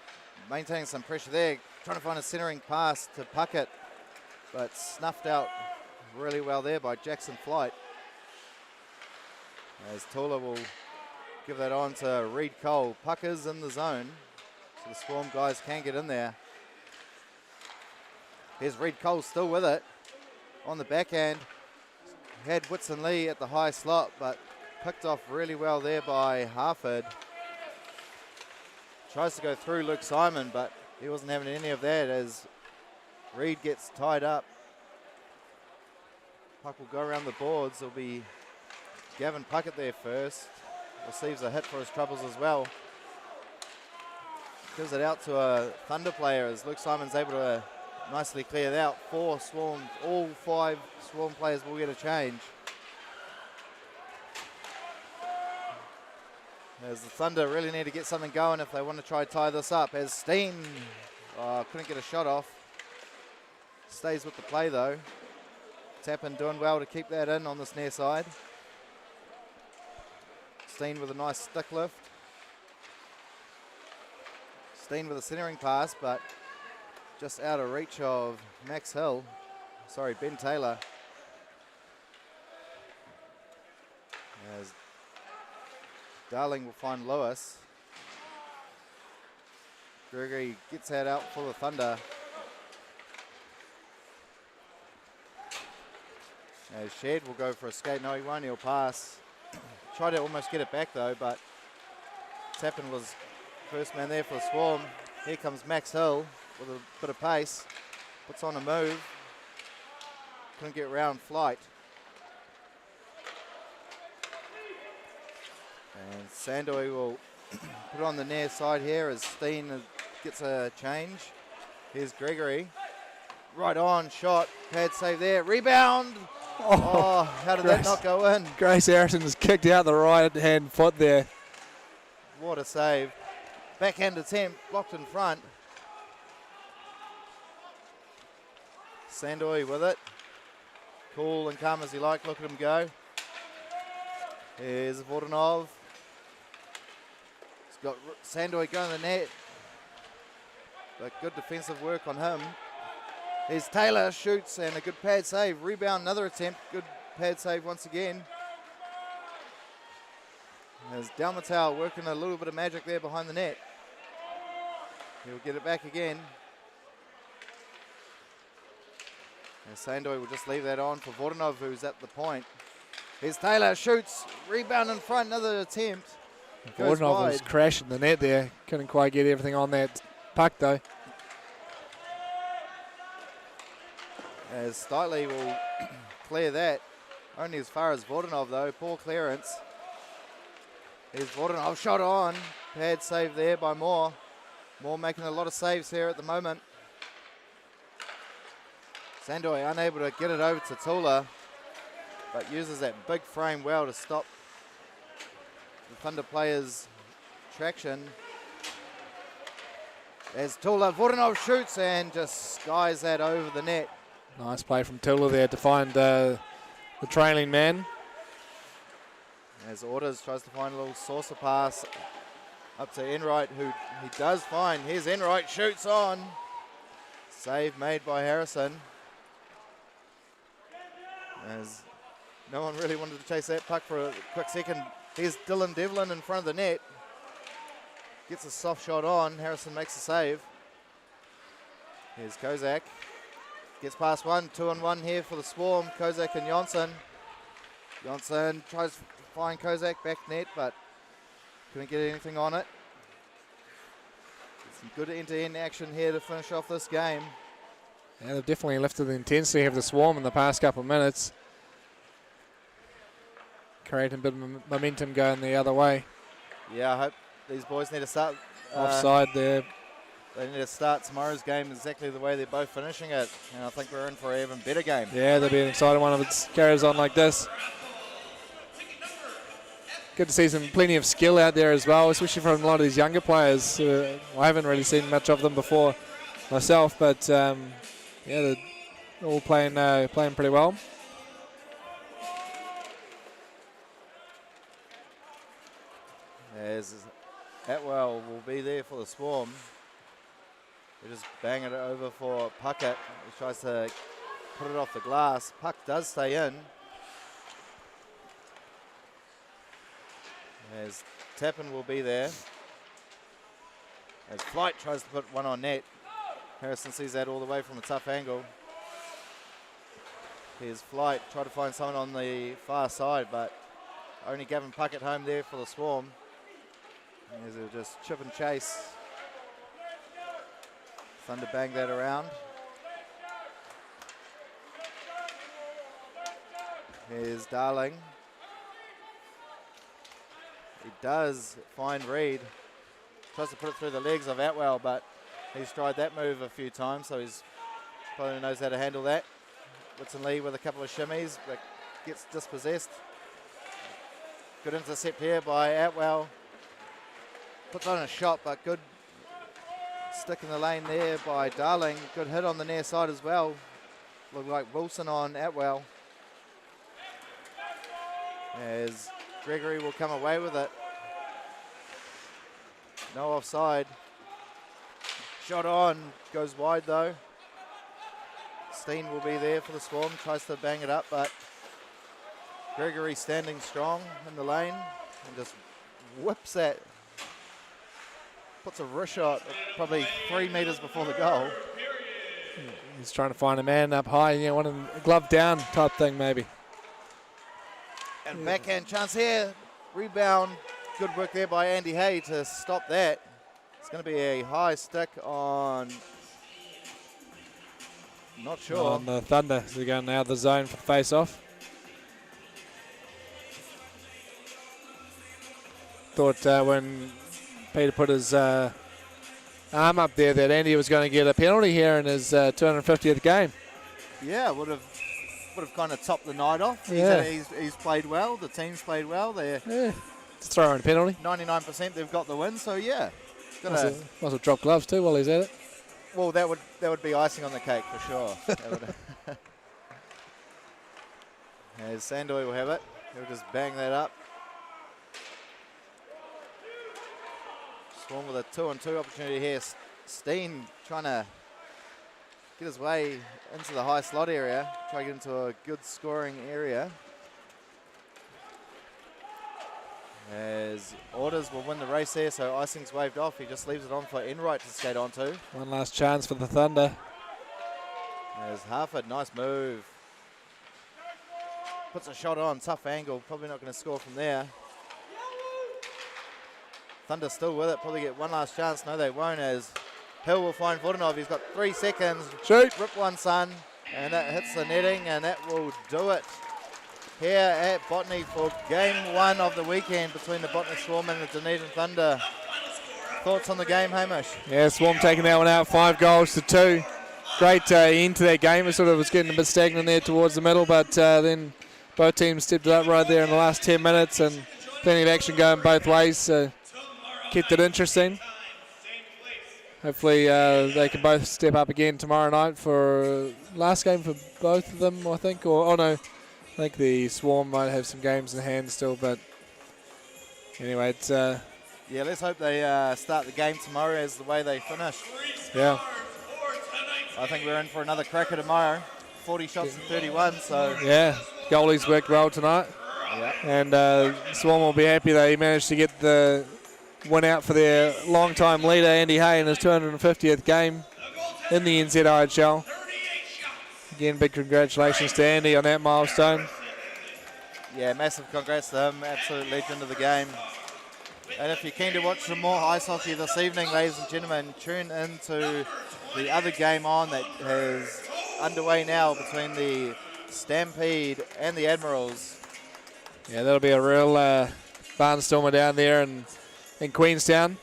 maintaining some pressure there, trying to find a centering pass to Puckett, but snuffed out really well there by Jackson Flight. As Tula will give that on to Reed Cole. Puck is in the zone, so the Swarm guys can get in there. Here's Reed Cole still with it on the backhand. Had Whitson Lee at the high slot, but picked off really well there by Harford. Tries to go through Luke Simon, but he wasn't having any of that as Reed gets tied up. Puck will go around the boards. It'll be Gavin Puckett there first. Receives a hit for his troubles as well. Gives it out to a Thunder player as Luke Simon's able to nicely clear it out. 4 Swarm, all 5 Swarm players will get a change. As the Thunder really need to get something going if they want to try tie this up. As Steen couldn't get a shot off. Stays with the play though. Tappan doing well to keep that in on this near side. Steen with a nice stick lift. Steen with a centering pass, but just out of reach of Ben Taylor. As Darling will find Lewis. Gregory gets that out for the Thunder. As Shed will go for a skate. No, he won't. He'll pass. Tried to almost get it back though, but Tappan was first man there for the Swarm. Here comes Max Hill with a bit of pace. Puts on a move. Couldn't get round flight. And Sandoy will put it on the near side here as Steen gets a change. Here's Gregory. Right on, shot. Pad save there. Rebound. Oh, how did that not go in? Grace Harrison's kicked out the right-hand foot there. What a save. Backhand attempt, blocked in front. Sandoy with it. Cool and calm as he like. Look at him go. Here's Vordanov. He's got Sandoy going the net. But good defensive work on him. Here's Taylor, shoots and a good pad save. Rebound, another attempt. Good pad save once again. There's Dalmatau working a little bit of magic there behind the net. He'll get it back again. And Sandoy will just leave that on for Vordanov, who's at the point. Here's Taylor, shoots, rebound in front, another attempt. Vordanov was crashing the net there. Couldn't quite get everything on that puck though. As Stitley will clear that. Only as far as Vordanov though, poor clearance. Here's Vordanov, shot on. Pad save there by Moore. Moore making a lot of saves here at the moment. Sandoy unable to get it over to Tula, but uses that big frame well to stop the Thunder players' traction. As Tula, Vordanov shoots and just skies that over the net. Nice play from Tula there to find the trailing man. As Orders tries to find a little saucer pass up to Enright, who he does find. Here's Enright, shoots on. Save made by Harrison. As no one really wanted to chase that puck for a quick second. Here's Dylan Devlin in front of the net. Gets a soft shot on. Harrison makes a save. Here's Kozak. Gets past one, 2-on-1 here for the Swarm. Kozak and Jonsson. Jonsson tries to find Kozak back net, but couldn't get anything on it. Some good end-to-end action here to finish off this game. Yeah, they've definitely lifted the intensity of the Swarm in the past couple of minutes. Creating a bit of momentum going the other way. Yeah, I hope these boys need to start. Offside there. They need to start tomorrow's game exactly the way they're both finishing it. And I think we're in for an even better game. Yeah, there'll be an exciting one if it carries on like this. Good to see plenty of skill out there as well, especially from a lot of these younger players. I haven't really seen much of them before myself, but yeah, they're all playing pretty well. As Atwell will be there for the Swarm. They're just banging it over for Puckett. He tries to put it off the glass. Puck does stay in. As Tappan will be there. As Flight tries to put one on net. Harrison sees that all the way from a tough angle. Here's Flight, try to find someone on the far side, but only Gavin Puckett home there for the Swarm. As they'll just chip and chase. Thunder bang that around. Here's Darling. He does find Reed. Tries to put it through the legs of Atwell, but he's tried that move a few times, so he's probably knows how to handle that. Whitson Lee with a couple of shimmies, but gets dispossessed. Good intercept here by Atwell. Puts on a shot, but good stick in the lane there by Darling. Good hit on the near side as well. Looked like Wilson on Atwell. As Gregory will come away with it. No offside. Shot on, goes wide though. Steen will be there for the Swarm, tries to bang it up, but Gregory standing strong in the lane and just whips that. Puts a wrist shot probably 3 meters before the goal. He's trying to find a man up high, one of a glove down type thing maybe. And backhand chance here. Rebound. Good work there by Andy Hay to stop that. It's going to be a high stick on, not sure. On the Thunder. So they're going out of the zone for the face-off. Thought when Peter put his arm up there that Andy was going to get a penalty here in his 250th game. Yeah, would have kind of topped the night off. Yeah. He's played well. The team's played well. They're Just throw in a penalty. 99% they've got the win. So yeah, Must have dropped gloves too while he's at it. well that would be icing on the cake for sure. As Sandoy will have it, he'll just bang that up. Swarm with a 2-on-2 opportunity here. Steen trying to get his way into the high slot area, try to get into a good scoring area. As Orders will win the race there, so icing's waved off. He just leaves it on for Enright to skate onto. One last chance for the Thunder. As Harford, nice move. Puts a shot on, tough angle, probably not going to score from there. Thunder still with it, probably get one last chance. No, they won't, as Hill will find Vodanov. He's got 3 seconds. Shoot. Rip one, son. And that hits the netting, and that will do it here at Botany for game 1 of the weekend between the Botany Swarm and the Dunedin Thunder. Thoughts on the game, Hamish? Yeah, Swarm taking that one out, 5 goals to 2. Great end to that game. It sort of was getting a bit stagnant there towards the middle, but then both teams stepped it up right there in the last 10 minutes and plenty of action going both ways, so kept it interesting. Hopefully they can both step up again tomorrow night for last game for both of them, I think. Or no, I think the Swarm might have some games in hand still, but anyway, it's yeah, let's hope they start the game tomorrow as the way they finish. Yeah. I think we're in for another cracker tomorrow. 40 shots and 31, so yeah, goalies worked well tonight. yeah. And Swarm will be happy they managed to get the win out for their long-time leader, Andy Hay, in his 250th game in the NZIHL. Again, big congratulations to Andy on that milestone. Yeah, massive congrats to him, absolute legend of the game. And if you're keen to watch some more ice hockey this evening, ladies and gentlemen, tune into the other game on that is underway now between the Stampede and the Admirals. Yeah, that'll be a real barnstormer down there in Queenstown.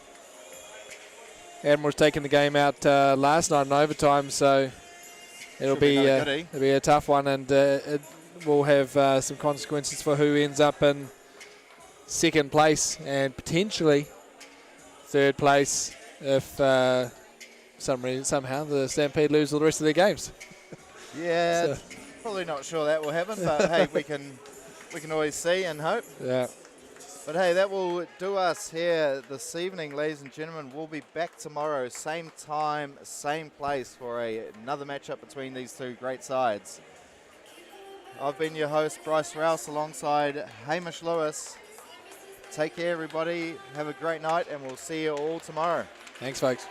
Admirals taking the game out last night in overtime, so it'll be a tough one, and it will have some consequences for who ends up in second place and potentially third place if somehow the Stampede lose all the rest of their games. Yeah, so probably not sure that will happen, but hey, we can always see and hope. Yeah. But hey, that will do us here this evening, ladies and gentlemen. We'll be back tomorrow, same time, same place for another matchup between these two great sides. I've been your host, Bryce Rouse, alongside Hamish Lewis. Take care, everybody. Have a great night, and we'll see you all tomorrow. Thanks, folks.